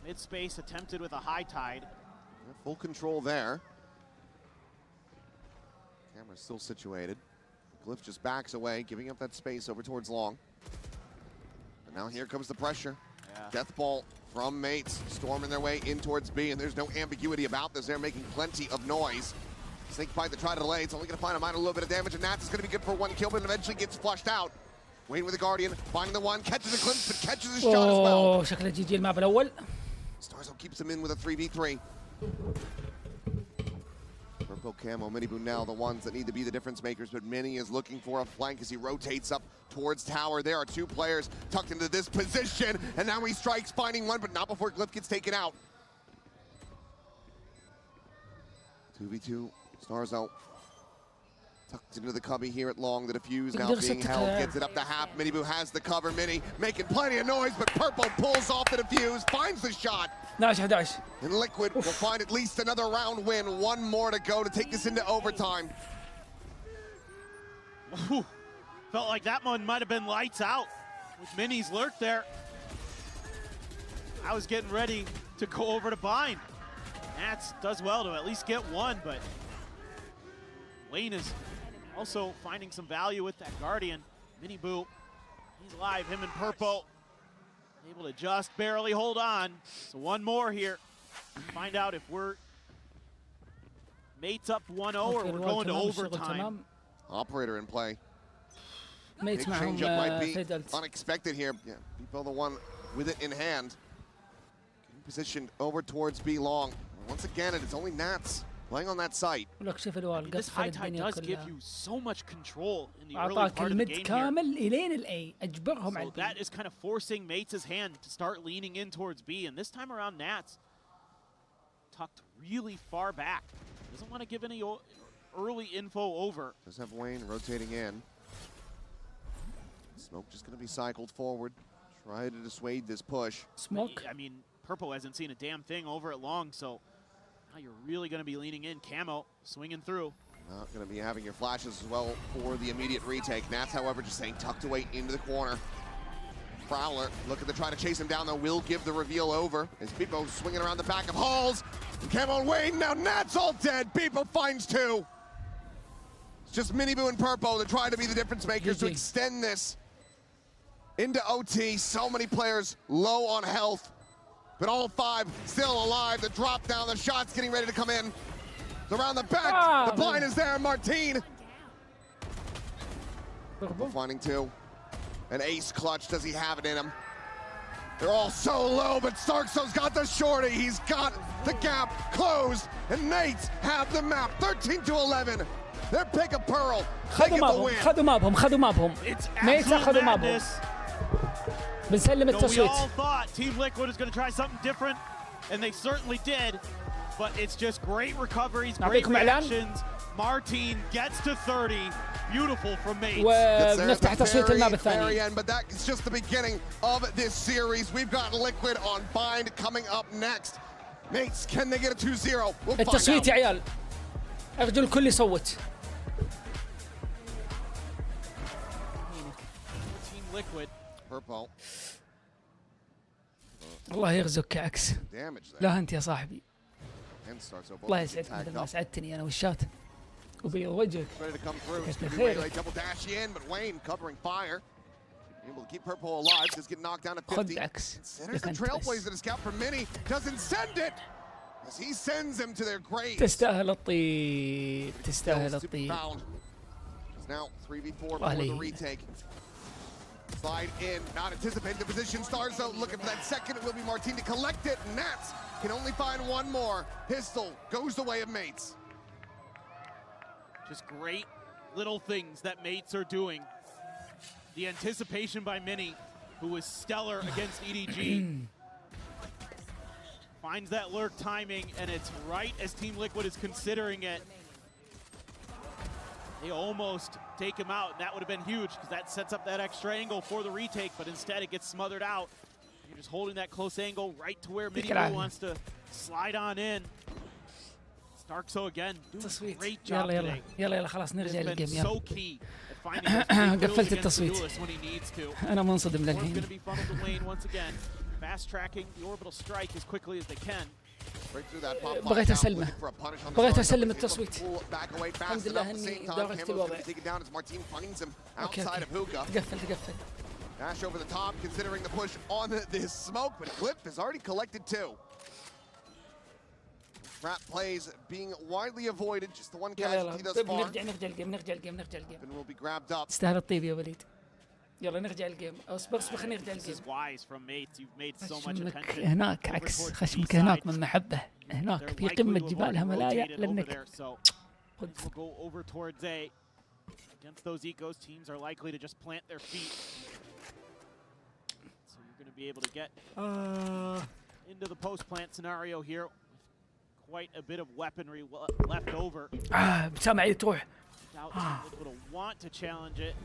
Mid space attempted with a high tide. Full control there. Camera's still situated. Glyph just backs away, giving up that space over towards Long. And now here comes the pressure. Yeah. Death Ball from Mates, storming their way in towards B, and there's no ambiguity about this. They're making plenty of noise. Snake bite to try to delay. It's only going to find a minor little bit of damage, and Nats is going to be good for 1 kill, but eventually gets flushed out. Wayne with the Guardian, finding the one, catches a glimpse, but catches a shot as well. اوه شكله جي جي الماب الاول. Starzo keeps him in with a 3v3. Purple Camo, Mini Boo now the ones that need to be the difference makers, but Mini is looking for a flank as he rotates up towards tower. There are 2 players tucked into this position, and now he strikes, finding one, but not before Glyph gets taken out. 2v2, Starzo tucked into the cubby here at Long. The defuse now being held, gets it up to half. Mini Boo has the cover. Mini making plenty of noise, but Purple pulls off the defuse, finds the shot. 11. And Liquid will find at least another round win. 1 more to go to take this into overtime. Whew. Felt like that one might have been lights out with Mini's lurk there. I was getting ready to go over to bind. Nats does well to at least get 1, but Wayne is also finding some value with that Guardian. Mini Boo, he's live, him and Purpo. Able to just barely hold on. So one more here. Find out if we're mates up 1-0 or we're going to overtime. Operator in play. ميت Big معهم change-up might be فيدلت. unexpected here. Yeah, Beepo the one with it in hand. Getting positioned over towards B long. Once again, it is only Nats playing on that site. لك شوف الوال This قفل high tide الدنيا does give كلها. you so much control in the early اعطاك part of the الميد game here. كامل الين الاي اجبرهم على So that البي. is kind of forcing Mates' hand to start leaning in towards B. And this time around, Nats tucked really far back. Doesn't want to give any early info over. Does have Wayne rotating in. Smoke just going to be cycled forward. Try to dissuade this push. سموك. I mean, Purple hasn't seen a damn thing over it long, so now you're really going to be leaning in. Camo swinging through. Not going to be having your flashes as well for the immediate retake. Nats, however, just staying tucked away into the corner. Prowler looking to try to chase him down, though, will give the reveal over. As Beepo swinging around the back of Halls. Camo and Wayne, now Nats all dead. Beepo finds two. It's just Mini Boo and Purpo to try to be the difference makers to extend this into OT. So many players low on health, but all five still alive. The drop down, the shots getting ready to come in. Around the back, the blind is there, Martine. Finding two. An ace clutch, does he have it in him? They're all so low, but Starkso's got the shorty. He's got the gap closed, and Nates have the map, 13-11. Their pick of Pearl. They get the win. خذوا مابهم. It's ميتس absolute اخذوا مابهم. madness. بنسلم No, we التصويت. all thought Team Liquid was going to try something different, and they certainly did. But it's just great recoveries, great نعطيكم إعلان. reactions. Martine gets to 30. Beautiful from Mates. ونفتح تصويت الماب الثاني. End, but that is just the beginning of this series. We've got Liquid on Bind coming up next. Mates, can they get a 2-0? We'll find التصويت out. يا عيال. ارجو الكل يصوت. Team Liquid. Purple. الله يرزقك عكس. Damage there. لا انت يا صاحبي. And starts so both الله get يسعدك tagged مثل ما up. سعدتني انا والشات. وبيض وجهك. Ready to come through. It's the Shelby fair. ready, double dash in, but Wayne covering fire. Able to keep Purple alive. Just get knocked down to 50. خذ عكس. There's the trailblazer to scout for Mini. Doesn't send it. As he sends them to their graves. تستاهل الطيب. تستاهل الطيب. It's now 3v4 before the retake. Slide in, not anticipating the position. Stars though looking for that second. It will be Martine to collect it. Nats can only find one more. Pistol goes the way of Mates. Just great little things that Mates are doing. The anticipation by Mini, who was stellar against EDG. Finds that lurk timing, and it's right as Team Liquid is considering it. They almost take him out, and that would have been huge because that sets up that extra angle for the retake, but instead it gets smothered out. You're just holding that close angle right to where Mini Boo wants to slide on in. Starkso again doing a great job today. يلا خلاص نرجع He's been للجيم يلا. so key at finding those big kills قفلت against the التصويت. duelist when he needs to. انا منصدم One's going to للحين. be funneled to Wayne once again, fast tracking the orbital strike as quickly as they can. Right through that pop بغيت now, أسلمه. looking for a punish on the بغيت stars. أسلم Able to التصويت. pull back away fast الحمد enough لله at the إني same time. درجت Cameron's الوضع. gonna be taken down as Martine finds him أوكي، outside of أوكي. hookah. تقفل. Dash over the top, considering the push on this smoke, but Cliff has already collected two. Trap plays being widely avoided, just the one يلا casualty thus far. نرجع الجيم. And will be grabbed up. تستاهل الطيب يا وليد. يلا نرجع الجيم. اصبر خلينا نرجع This is الجيم. wise from Mates. You've made so much خشمك attention. هناك over عكس. towards the خشمك B هناك side. من محبة. هناك They're في likely قمة to have جبال already الهملايا rotated over لأنك there, so we'll go over towards A. Against those ecos, teams are likely to just plant their feet. So you're going to be able to get into the post-plant scenario here with quite a bit of weaponry left over. سامعي تروح. Doubt Team Liquid will want to challenge it.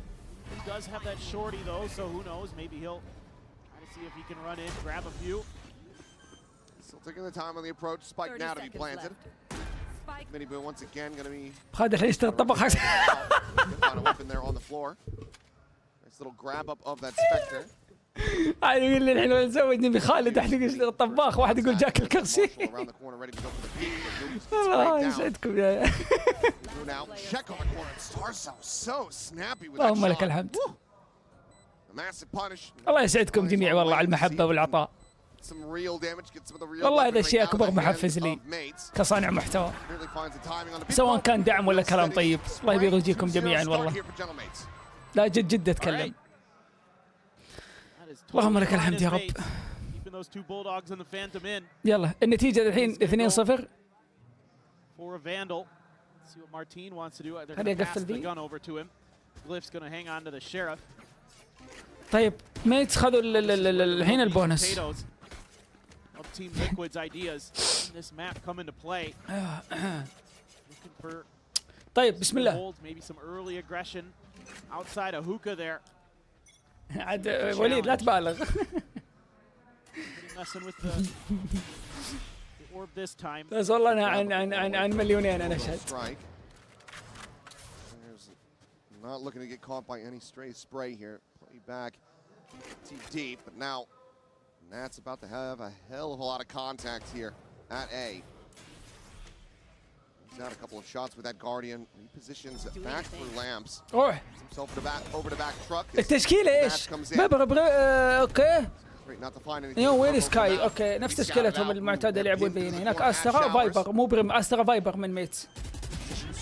He does have that shorty though, so who knows? Maybe he'll try to see if he can run in, grab a few. Still taking the time on the approach. Spike 30 now to be seconds planted. left. Spike. Mini Boo once again going to be هذا الحين يشتغل طبخ. find a weapon there on the floor. Nice little grab up of that Spectre. عاد يقول لي الحين نسوي نبي خالد احد يقول الطباخ واحد يقول جاك الكرسي. الله يسعدكم يا اللهم لك الحمد. الله يسعدكم جميع والله على المحبة والعطاء. والله هذا الشيء أكبر محفز لي كصانع محتوى، سواء كان دعم ولا كلام طيب. الله يبي يرضيكم جميعا والله. لا جد جد أتكلم. اللهم لك الحمد يا رب. يلا النتيجة الحين 2-0. خليني أقفل ذي. طيب ميتس خذوا الحين البونس. طيب بسم الله. عاد وليد لا تبالغ. بس والله انا عن مليونين انا اشهد. Not looking to get caught by any stray spray here. Play back too deep, but now Nat's about to have a hell of a lot of contact here at A. He's out a couple of shots with that Guardian. Repositions back through lamps. روح. Himself over to back truck. التشكيلة ايش؟ اوكي. Not to find anything. يو وين سكاي؟ اوكي نفس تشكيلتهم المعتادة اللي يلعبون بينا. هناك استرا فايبر مو بريم، استرا فايبر من ميتس.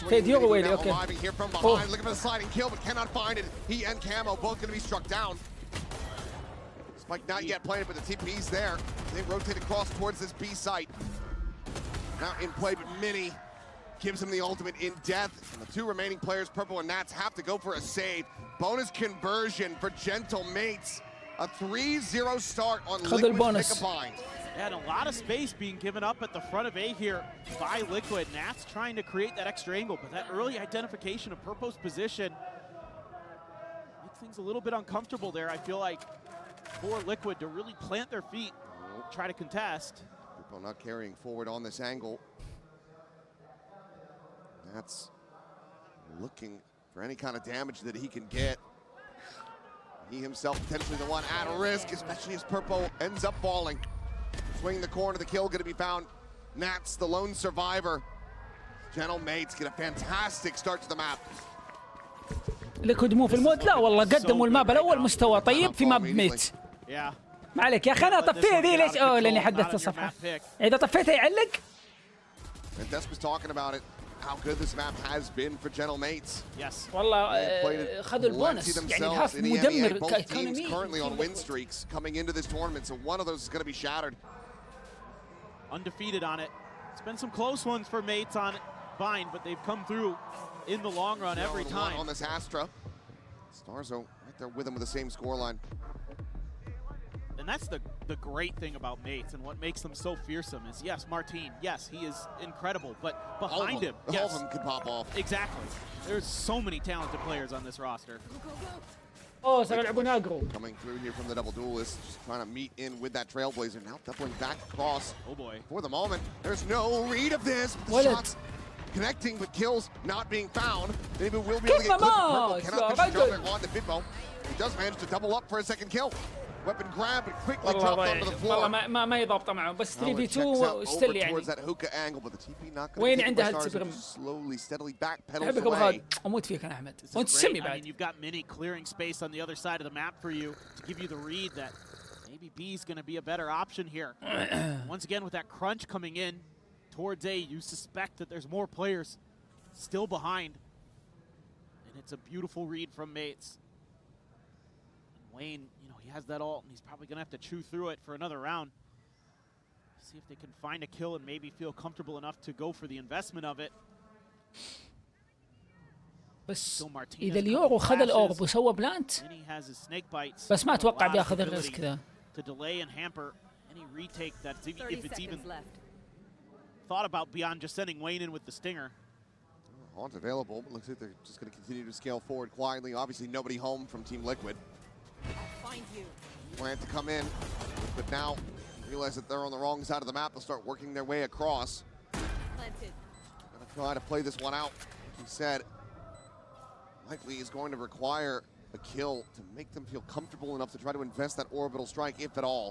فيديو ويلي اوكي. Looking for the sliding kill, but cannot find it. He and Camo both going to be struck down. Spike not yet planted, but the TP's there. They rotate across towards this B site. Now in play, but Mini gives him the ultimate in death. And the two remaining players, Purple and Nats, have to go for a save. Bonus conversion for Gentle Mates. A 3-0 start on Liquid's pick a bind. And a lot of space being given up at the front of A here by Liquid. Nats trying to create that extra angle, but that early identification of Purpo's position makes things a little bit uncomfortable there, I feel like, for Liquid to really plant their feet, try to contest. Purple not carrying forward on this angle. Nats looking for any kind of damage that he can get. He himself potentially the one at risk, especially as Purple ends up falling. Swinging the corner, the kill going to be found. Nats, the lone survivor. Gentle Mates get a fantastic start to the map. ليكويد مو في المود. لا والله قدموا الماب الاول مستوى طيب في ماب ميت. ما عليك يا اخي انا طفيها ذي ليش؟ اوه لاني حدثت الصفحه. اذا طفيتها يعلق. And Desk was talking about it. How good this map has been for Gentle Mates. Yes. والله خذوا البونس يعني الهاف مدمر كايكونومي. Currently on win streaks coming into this tournament, so one of those is going to be shattered. Undefeated on it. It's been some close ones for Mates on Bind, but they've come through in the long run every time. On this Astra. Starzo right there with him with the same scoreline. And that's the great thing about Mates and what makes them so fearsome is, yes, Martin, yes, he is incredible, but behind him, yes. All of them could pop off. Exactly. There's so many talented players on this roster. Oh, سيلعبون اجرو. Coming through here from the double duelist, just trying to meet in with that Trailblazer. Now doubling back across. Oh boy. For the moment, there's no read of this. The shots connecting, but kills not being found. Maybe we'll be able to get Purple. Cannot finish the job on the Bitmo. He does manage to double up for a second kill. Weapon grab and quickly dropped onto the floor. والله ما يضبط معه بس 3v2 ستيل يعني. وين عنده هالتبرم؟ Slowly, steadily backpedals أحبك أبو خالد. أموت فيك أنا أحمد. وأنت تسمي بعد. I mean, you've got Mini clearing space on the other side of the map for you to give you the read that maybe B is going to be a better option here. Once again, with that crunch coming in towards A, you suspect that there's more players still behind, and it's a beautiful read from Mates. Wayne, you know, he has that ult, and he's probably going to have to chew through it for another round. See if they can find a kill and maybe feel comfortable enough to go for the investment of it. بس إذا اليورو خذ الأورب وسوى بلانت بس ما أتوقع بياخذ الريسك ذا. To delay and hamper any retake that's if it's even thought about beyond just sending Wayne in with the stinger. Haunt available, but looks like they're just going to continue to scale forward quietly. Obviously, nobody home from Team Liquid. Find you. Plan to come in, but now realize that they're on the wrong side of the map. They'll start working their way across. Planted. Gonna try to play this one out. Like he said, likely is going to require a a kill to make them feel comfortable enough to try to invest that orbital strike, if at all.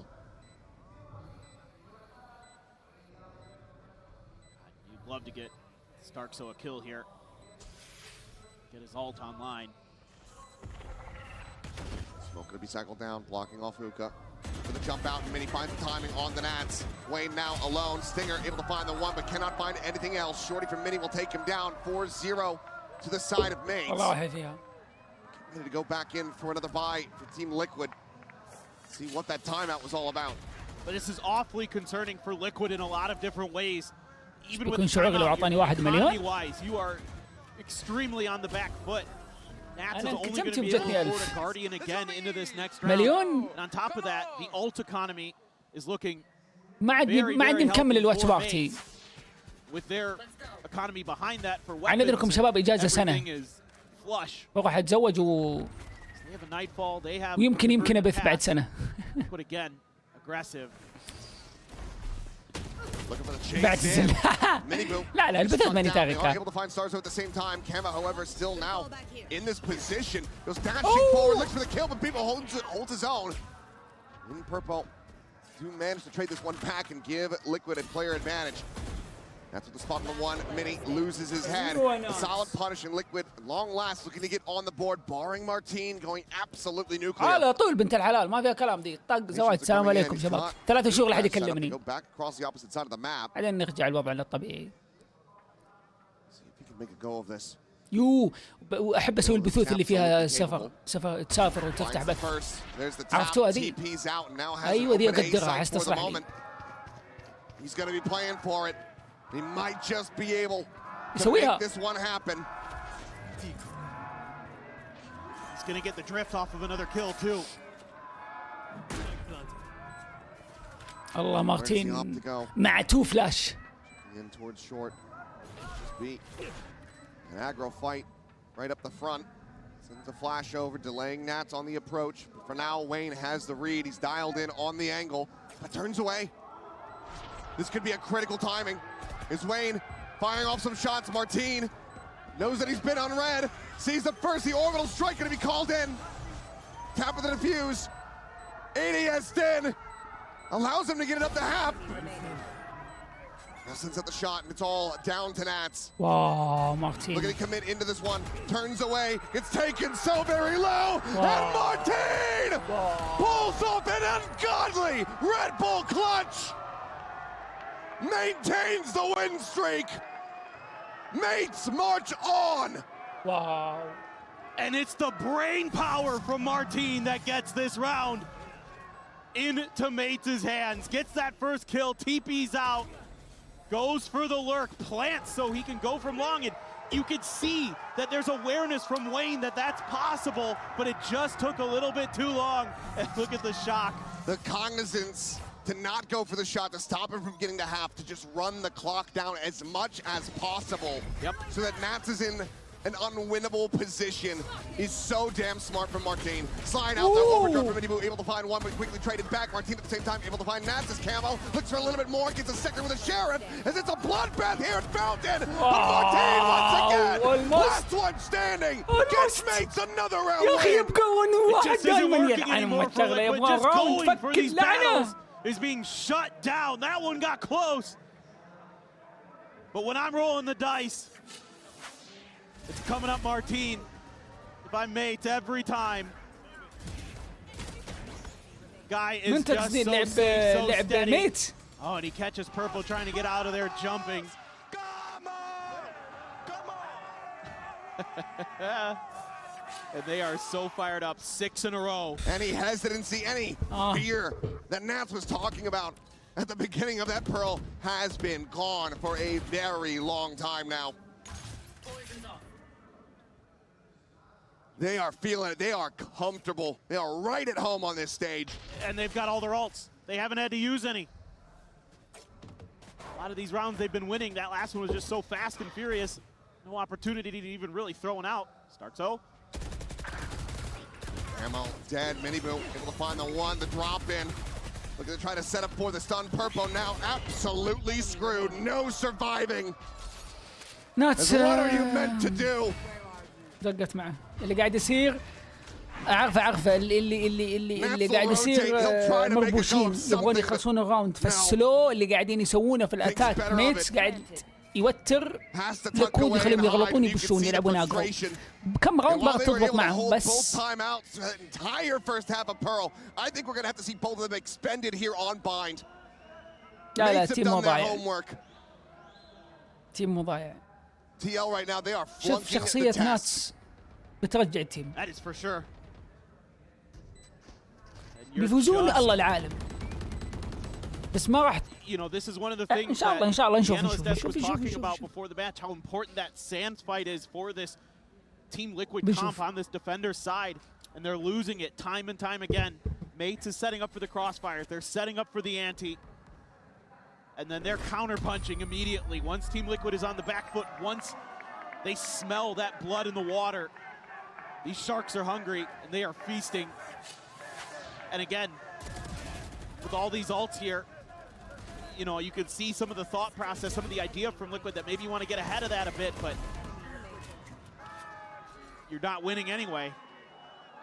You'd love to get Starkso a kill here. Get his ult online. Smoke gonna be cycled down, blocking off Hookah. For the jump out, and Mini finds the timing on the Nats. Wayne now alone. Stinger able to find the one, but cannot find anything else. Shorty from Mini will take him down 4-0 to the side of Mates. والله فيها. Ready to go back in for another buy for Team Liquid. See what that timeout was all about. But this is awfully concerning for Liquid in a lot of different ways. Even with بكون شعوري لو أعطاني 1 مليون. wise, you are extremely on the back foot. Nats is أنا only going انكتمت to be able وجتني to afford 1000. a Guardian again into this next round. مليون. And on top of that, the ult economy is looking ما عندي نكمل الواتش بارتي. with their economy behind that for weapons. أعتذركم شباب إجازة سنة. Everything is flush. بروح أتزوج They have a nightfall. They have ويمكن أبث بعد سنة. But again, aggressive. Looking for the chase بعد in. السنة. Mini Boo. لا لا البثات ماني They are تاركة. able to find Starzo at the same time. Kama, however, still now in this position. Goes dashing forward, looks for the kill, but people holds his own. In purple, do manage to trade this one back and give Liquid a player advantage. That's what the spot on the one. Mini loses his head. A solid punish in Liquid. Long last looking to get on the board, barring Martin going absolutely nuclear. على طول بنت الحلال ما فيها كلام دي. طق زواج السلام عليكم شباب. 3 شهور لحد يكلمني. Go back across the opposite side of the map. بعدين نرجع الوضع للطبيعي. See if he can make a go of this. واحب اسوي البثوث اللي فيها سفر تسافر وتفتح بث. عرفتوها ذي؟ ايوه ذي اقدرها عايز تصلح لي. He's going to be playing for it. He might just be able to يسويها. make this one happen. He's going to get the drift off of another kill too. الله مارتين مع 2 فلاش. In towards short. Just beat. An aggro fight right up the front. Sends a flash over, delaying Nats on the approach. But for now, Wayne has the read. He's dialed in on the angle, but turns away. This could be a critical timing. Is Wayne firing off some shots? Martin knows that he's been on red. Sees the first, the orbital strike going to be called in. Tap of the defuse. ADS in. Allows him to get it up to half. Now sends out the shot, and it's all down to Nats. واو مارتين. Looking to commit into this one. Turns away. Gets taken so very low. And Martin pulls off an ungodly Red Bull clutch. Maintains the win streak. Mates march on. واو. And it's the brain power from Martin that gets this round into Mates' hands. Gets that first kill, TP's out. Goes for the lurk, plants so he can go from long, and you could see that there's awareness from Wayne that that's possible, but it just took a little bit too long. And look at the shock. The cognizance to not go for the shot, to stop him from getting to half, to just run the clock down as much as possible. Yep. So that Nats is in an unwinnable position is so damn smart from Martin. Slide out there, overdrive from Mini Boo, able to find one, but quickly traded back. Martin at the same time, able to find Nats' camo, looks for a little bit more, gets a second with a Sheriff, as it's a bloodbath here at Fountain. But Martin once again, last one standing, gets Mates another round يا اخي win. يبقى واحد Just isn't دائما working يلعن anymore for الشغله Liquid. يبغى Just راوند going for فك these اللعنه. battles is being shut down. That one got close. But when I'm rolling the dice, it's coming up Martin. If I'm Mates every time. Guy is من just تقصدين so لعب safe, so لعب steady. ميت. Oh, and he catches Purple trying to get out of there, jumping. And they are so fired up, 6 in a row. Any hesitancy, any fear that Nats was talking about at the beginning of that Pearl has been gone for a very long time now. They are feeling it. They are comfortable. They are right at home on this stage. And they've got all their ults. They haven't had to use any. A lot of these rounds they've been winning. That last one was just so fast and furious. No opportunity to even really throw one out. Starkso. Ammo dead. Mini Boo able to find the one, the drop in. Looking to try to set up for the stun. Purple now absolutely screwed. No surviving. ناتس What are you meant to do? دقت معه اللي قاعد يصير عارفه اللي قاعد يصير مربوشين يبغون يخلصون الراوند، فالسلو اللي قاعدين يسوونه في الاتاك ميتس قاعد يوتر لكود يخليهم يغلطون يبشون يلعبون اجرو. بكم راوند ما تضبط معهم بس. لا تيم مو ضايع. تيم مو ضايع. شوف شخصية ناتس بترجع التيم. بيفوزون الله العالم. بس ما راح ان شاء الله نشوف before the match how important that Sands fight is for this Team Liquid comp on this defender's side, and they're losing it time and time again. Mates is setting up for the crossfires. They're setting up for the anti. And then they're counter-punching immediately. Once Team Liquid is on the back foot, once they smell that blood in the water, these sharks are hungry and they are feasting. And again, with all these ults here, you know, you can see some of the thought process, some of the idea from Liquid that maybe you want to get ahead of that a bit, but you're not winning anyway.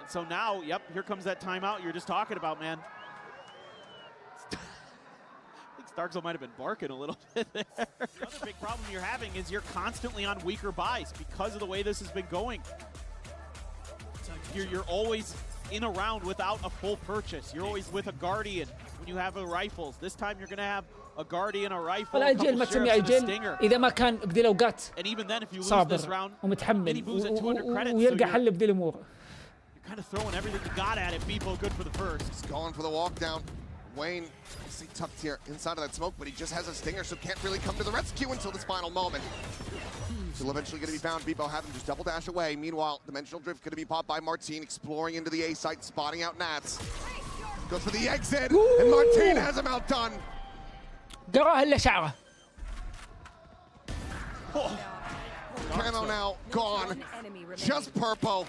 And so now, yep, here comes that timeout you're just talking about, man. Starkzell might have been barking a little bit there. Another big problem you're having is you're constantly on weaker buys because of the way this has been going. You're always in a round without a full purchase. You're always with a Guardian when you have a rifles. This time you're going to have a Guardian, a rifle, a couple sheriffs, and a stinger. إذا ما كان بدي أوقات and even then, if you lose this round, ومتحمل Boo's at 200 credits, ويلقى so حل بدي الأمور. you're kind of throwing everything you got at it. Beepo good for the first. He's going for the walk down. Wayne, see tucked here inside of that smoke, but he just has a stinger, so can't really come to the rescue until this final moment. Still eventually going to be found. Beepo having to just double dash away. Meanwhile, Dimensional Drift going to be popped by Martine, exploring into the A site, spotting out Nats. Goes for the exit, and Martine has him outdone. قراه إلا شعره. Camo now gone, just purple.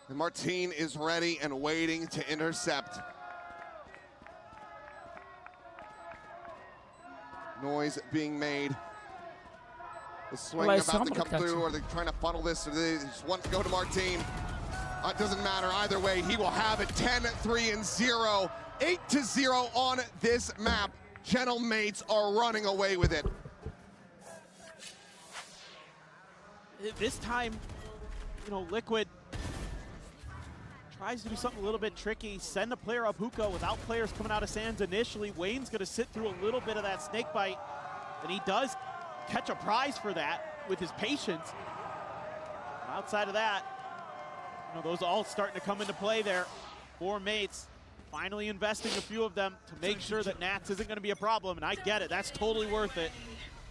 And Martine is ready and waiting to intercept. Noise being made. The swing about to come through, or they're trying to funnel this, or they just want to go to Martine. It doesn't matter either way, he will have it 10-3-0. 8-0 on this map. Gentle Mates are running away with it. This time, you know, Liquid tries to do something a little bit tricky, send a player up hookah without players coming out of Sands initially. Wayne's going to sit through a little bit of that snake bite, and he does catch a prize for that with his patience. Outside of that, you know, those all starting to come into play there for Mates. Finally investing a few of them to make sure that Nats isn't going to be a problem, and I get it. That's totally worth it.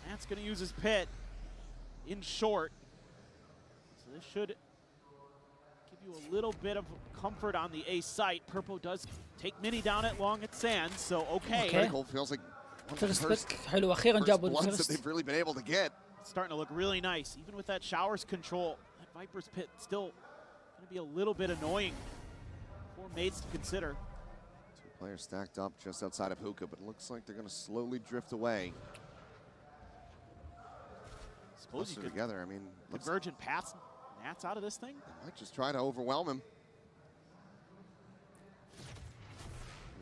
Nats going to use his pit in short. So this should give you a little bit of comfort on the A site. Purpo does take Mini down at long at Sands, so okay. Critical feels like one of the first حلو أخيرا جابوا blunts that they've really been able to get. It's starting to look really nice. Even with that Showers control, that Viper's pit still going to be a little bit annoying for Mates to consider. Players stacked up just outside of hookah, but it looks like they're going to slowly drift away. Suppose you could together. I mean, Convergent pass Nats out of this thing. They might just try to overwhelm him.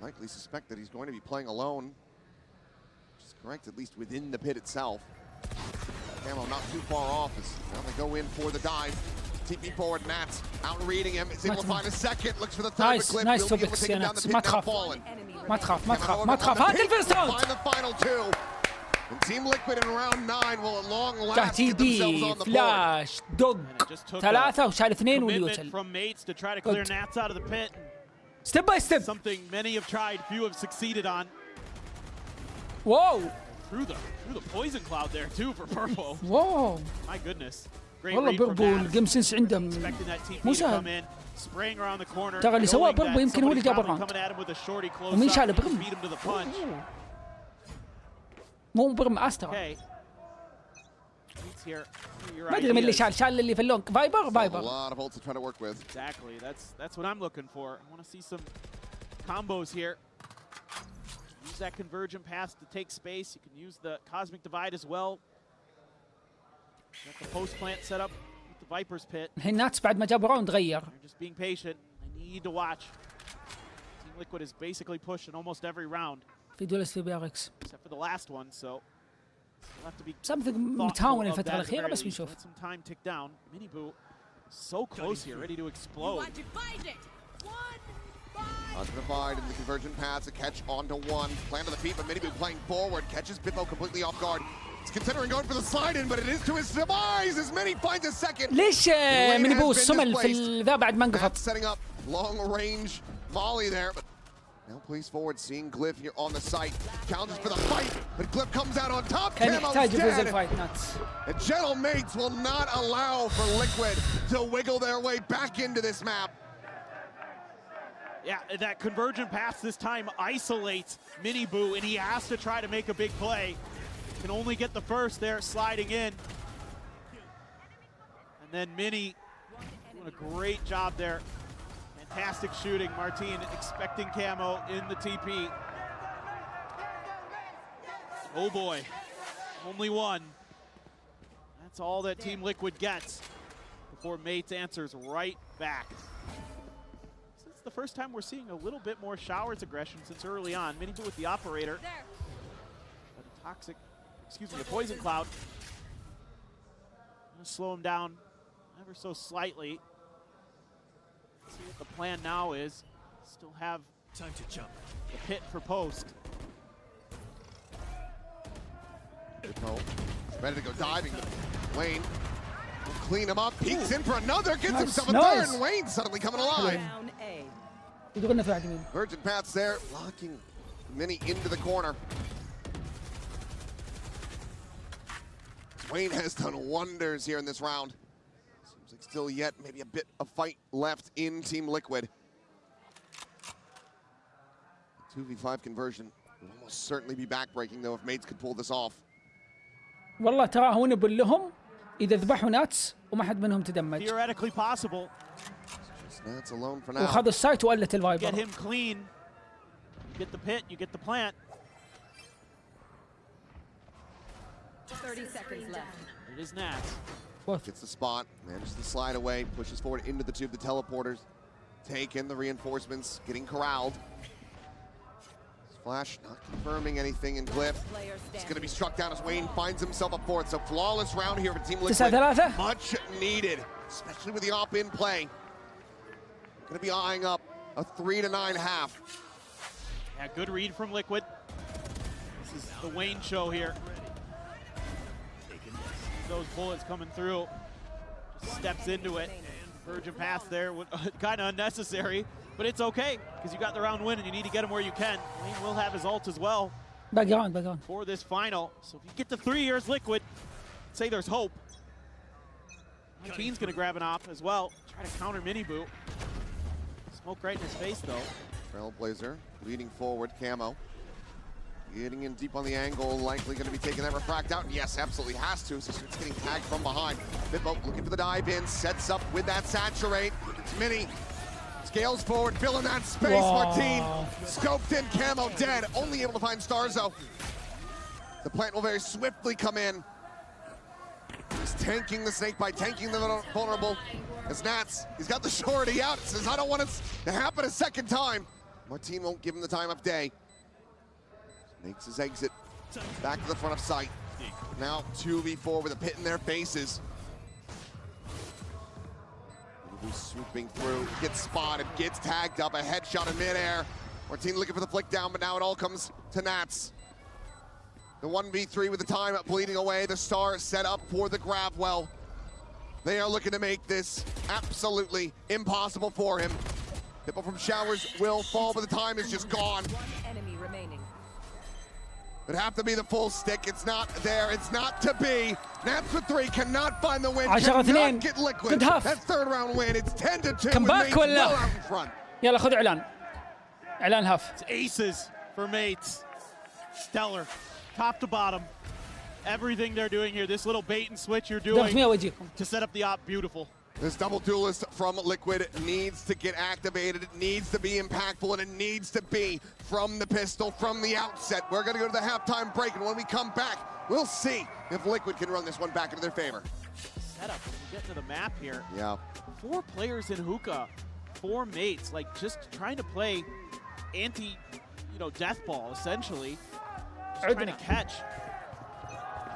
Likely suspect that he's going to be playing alone, which is correct, at least within the pit itself. Camo not too far off as now they go in for the dive. TP forward, Nats out reading him. Is able to find a second. Looks for the third clip. Nice to be taken down the pit. ما تخاف هات الفيرست راوند. Find the final two. And Team Liquid in round 9 will at long last get themselves on the board. فلاش دوغ 3 وشال 2 واليوتل. From Mates to try to clear Nats out of the pit. Step by step. Something many have tried, few have succeeded on. Whoa. Through the poison cloud there too for Purpo. Whoa. My goodness. والله بربو الجيم سنس عندهم مو سهل. ترى اللي سواه بربو يمكن هو اللي جاب الراوند. ومين شال برم؟ مو برم استرا. ما ادري من اللي شال اللي في اللونج. فايبر. Exactly. That's what I'm looking for. I want to see some combos here. Use that convergent path to take space. You can use the cosmic divide as well. Got the post plant set up with the the Viper's pit. الحين ناتس بعد ما جابوا راوند غير. They're just being patient. They need to watch. Team Liquid is basically pushed in almost every round, في دولس في بياركس. except for the last one, so we'll have to be something thoughtful متهاون of الفترة that at the الأخيرة very بس least. بنشوف. Let some time tick down. Miniboo so close here, ready to You explode. want to fight it. 1, 5. Undivided in the convergent paths, a catch onto one. Plan to the feet, but Miniboo playing forward. Catches Bippo completely off guard. He's considering going for the slide in, but it is to his demise as Mini finds a second. ليش من يبو الصمل في ذا بعد ما انقفط؟ Setting up long range volley there, but now plays forward, seeing Glyph here on the site. Challenges for the fight, but Glyph comes out on top. كان يحتاج يفوز dead. الفايت ناتس. And Gentle Mates will not allow for Liquid to wiggle their way back into this map. Yeah, that convergent pass this time isolates Miniboo, and he has to try to make a big play. Can only get the first there, sliding in. And then Mini doing a great job there. Fantastic shooting. Martin expecting camo in the TP. Oh boy, only one. That's all that Team Liquid gets before Mates answers right back. It's the first time we're seeing a little bit more Showers aggression since early on. Miniboo with the operator. There. But a toxic, excuse me, a poison cloud. Gonna slow him down ever so slightly. See what the plan now is. Still have Time to jump. the pit for post. Bippo ready to go diving. Wayne will clean him up. Peeks in for another. Gets Nice, himself a nice. third. And Wayne suddenly coming alive. Round A. يدخلنا في واحد يمين. Virgin Paths there, locking Mini into the corner. Wayne has done wonders here in this round. Seems like still yet maybe a bit of fight left in Team Liquid. 2v5 conversion will almost certainly be backbreaking though if Mates could pull this off. والله ترى هون يبون لهم إذا ذبحوا ناتس وما حد منهم تدمج. Theoretically possible. Just Nats alone for now. وخذوا السايت وقلت Get الفايبر. him clean. You get the pit, you get the plant. 30 seconds left. It is Nats. Gets the spot, manages to slide away, pushes forward into the tube. The teleporters take in the reinforcements, getting corralled. Flash not confirming anything, and Glyph is going to be struck down as Wayne finds himself a fourth. So flawless round here for Team Liquid. 9-3. Much needed, especially with the op-in play. Going to be eyeing up a 3-9 half. Yeah, good read from Liquid. This is the Wayne show here. Those bullets coming through. Just steps into it. Virgin pass there, kind of unnecessary, but it's okay because you got the round win and you need to get him where you can. Wayne will have his ult as well باقي راوند. for this final. So if you get to 3 years Liquid, say there's hope. Martin's gonna grab an op as well. Try to counter Miniboo. Smoke right in his face though. Trailblazer leading forward, Camo. Getting in deep on the angle, likely going to be taking that refract out. Yes, absolutely has to. So it's getting tagged from behind. Bippo looking for the dive in, sets up with that saturate. Mini scales forward, filling that space. Wow. Martin scoped in, Camo dead. Only able to find Starzo. The plant will very swiftly come in. He's tanking the snake by tanking the vulnerable. As Nats, he's got the surety out. Says, I don't want it to happen a second time. Martin won't give him the time of day. Makes his exit back to the front of sight. Now 2v4 with a pit in their faces. Swooping through, gets spotted, gets tagged up, a headshot in midair. Martin looking for the flick down, but now it all comes to Nats. The 1v3 with the time bleeding away. The star set up for the grab well. They are looking to make this absolutely impossible for him. People from Showers will fall, but the time is just gone. One enemy remaining. It'd have to be the full stick. It's not there. It's not to be. Nats for 3 cannot find the win. 10-2. Cannot get Liquid. Good half. That third round win. It's 10-2. Come with back Mates ولا؟ well out in front. يلا خذ إعلان. إعلان هاف. It's aces for Mates. Stellar, top to bottom. Everything they're doing here, this little bait and switch you're ضغط doing 100 ويجيكم. to set up the op, beautiful. This double duelist from Liquid needs to get activated. It needs to be impactful, and it needs to be from the pistol, from the outset. We're going to go to the halftime break, and when we come back, we'll see if Liquid can run this one back into their favor. setup when we get to the map here. Yeah. 4 players in hookah, 4 mates, like just trying to play death ball essentially. Just trying to catch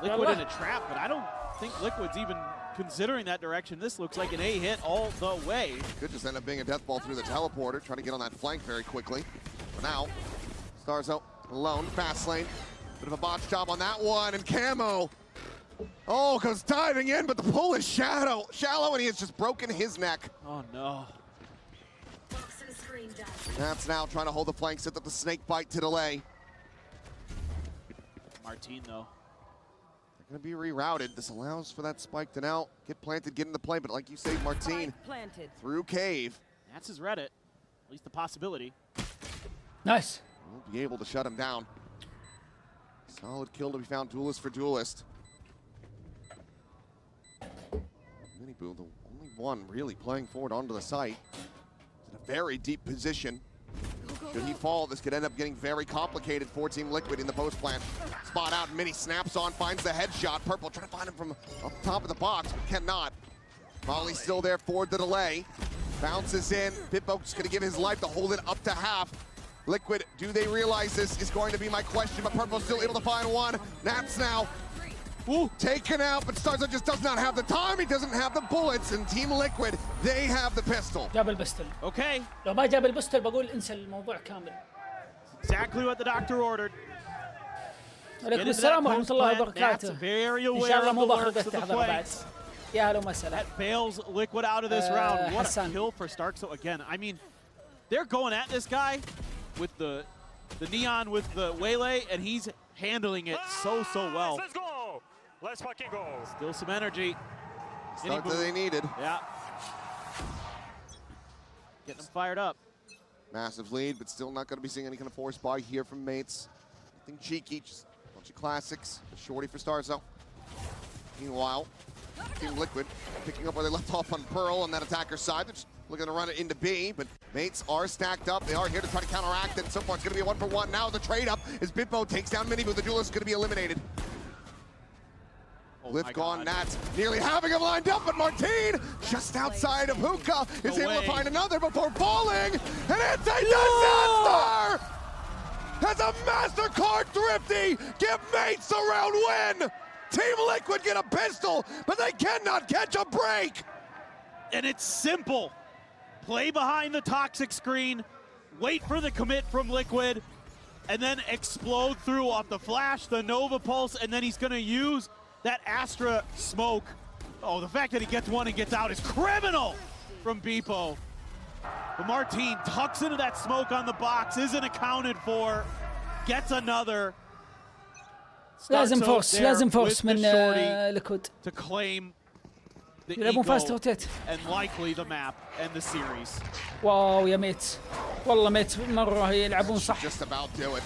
Liquid in a trap, but I don't think Liquid's even considering that direction. This looks like an A hit all the way. Could just end up being a death ball through the teleporter, trying to get on that flank very quickly. For now, Starzo alone, fast lane. Bit of a botch job on that one, and Camo. Oh, goes diving in, but the pull is shallow, and he has just broken his neck. Oh no. That's now trying to hold the flank, set up the snake bite to delay. Martin though. They're gonna be rerouted. This allows for that spike to now get planted, get into play, but like you say, Martin, through cave. That's his Reddit, at least the possibility. Nice. Won't be able to shut him down. Solid kill to be found, duelist for duelist. Miniboo, the only one really playing forward onto the site. In a very deep position. Should he fall, this could end up getting very complicated for Team Liquid in the post plant. Spot out, Mini snaps on, finds the headshot. Purple trying to find him from up top of the box, but cannot. Molly's still there for the delay. Bounces in, Pitbo's gonna give his life to hold it up to half. Liquid, do they realize this is going to be my question, but Purple's still able to find one. Nats now taken out, but Starzo just does not have the time, he doesn't have the bullets, and Team Liquid, they have the pistol. جاب البستل. Okay. لو ما جاب البستل بقول انسى الموضوع كامل. Exactly what the doctor ordered. عليكم السلام ورحمة الله وبركاته. Very إن aware شاء الله of مو the باخذ lurks of the تحضر بعد. flanks. يا هلا وسهلا. That bails Liquid out of this round. What a Hassan. kill for Stark. So again, I mean, they're going at this guy with the neon with the waylay, and he's handling it so well. Let's go. Let's fucking go. Still some energy. Start that they needed. Yeah. Getting them fired up. Massive lead, but still not going to be seeing any kind of force buy here from mates. Nothing cheeky, just a bunch of classics. A shorty for Starzo. Meanwhile, Team Liquid picking up where they left off on Pearl on that attacker side. They're just looking to run it into B, but mates are stacked up. They are here to try to counteract it. So far, it's going to be a 1-for-1. Now the trade-up as Bitbo takes down Miniboo. The duelist is going to be eliminated. Oh Lift gone, Nats nearly having him lined up, but Martin, just outside of Hookah, is able to find another before falling, and it's a disaster! As a MasterCard thrifty, give mates the round win! Team Liquid get a pistol, but they cannot catch a break! And it's simple. Play behind the toxic screen, wait for the commit from Liquid, and then explode through off the flash, the Nova Pulse, and then he's going to use that Astra smoke. Oh, the fact that he gets one and gets out is criminal from Beepo. But Martin tucks into that smoke on the box, isn't accounted for, gets another. لازم فورس من ليكويد. To claim the يلعبون فاست eco روتيت. and likely the map and the series. واو يا ميت. والله ميت مرة يلعبون صح. Just about do it.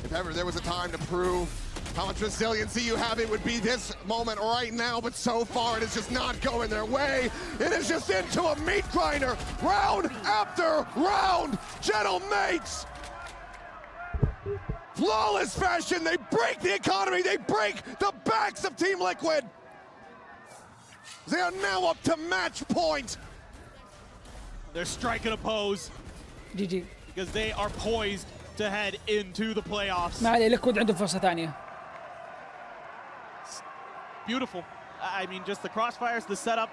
If ever there was a time to prove how much resiliency you have, it would be this moment right now, but so far it is just not going their way. It is just into a meat grinder, round after round. Gentle mates, flawless fashion, they break the economy, they break the backs of Team Liquid. They are now up to match point. They're striking a pose جي جي. because they are poised to head into the playoffs. ما عليه ليكويد عنده فرصة ثانية. Beautiful. I mean, just the crossfires, the setup.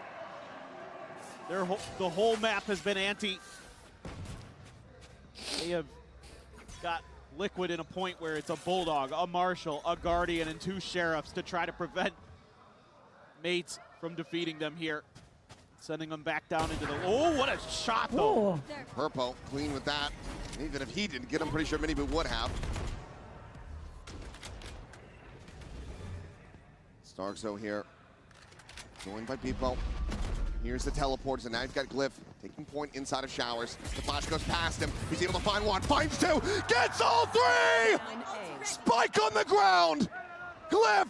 The whole map has been anti. They have got Liquid in a point where it's a Bulldog, a Marshal, a Guardian, and 2 Sheriffs to try to prevent mates from defeating them here. Sending them back down into the... Oh, what a shot, though. Oh. Purpo clean with that. Even if he didn't get him, pretty sure Miniboo would have. Starzo here, joined by Beepo. Here's the teleporters, and now you've got Glyph taking point inside of Showers. The flash goes past him. He's able to find one, finds 2, gets all 3! Spike on the ground! Glyph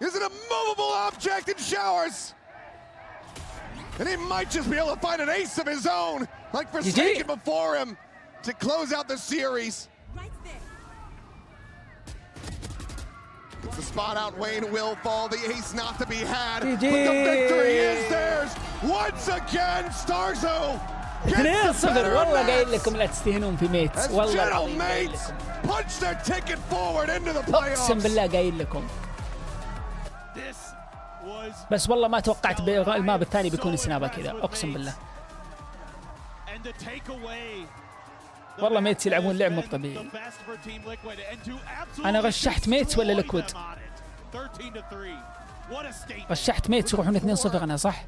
is an immovable object in Showers. And he might just be able to find an ace of his own, like Forsaken before him, to close out the series. the spot out, Wayne will fall, the ace not to be had, GG. but the victory is theirs once again. Starzo 2-0. والله قايل لكم لا تستهينون في ميتس، as والله gentle العظيم قايل mates لكم، punch their ticket forward into the اقسم playoffs. بالله قايل لكم. This was بس والله ما توقعت الماب الثاني بيكون سنابه كذا، اقسم بالله. and to take away والله ميتس يلعبون لعب مو طبيعي. انا رشحت ميتس ولا ليكويد؟ رشحت ميتس يروحون 2-0 انا صح؟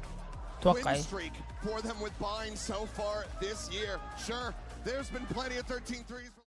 اتوقع Win streak for them with buying so far this year. Sure, there's been plenty of 13 threes.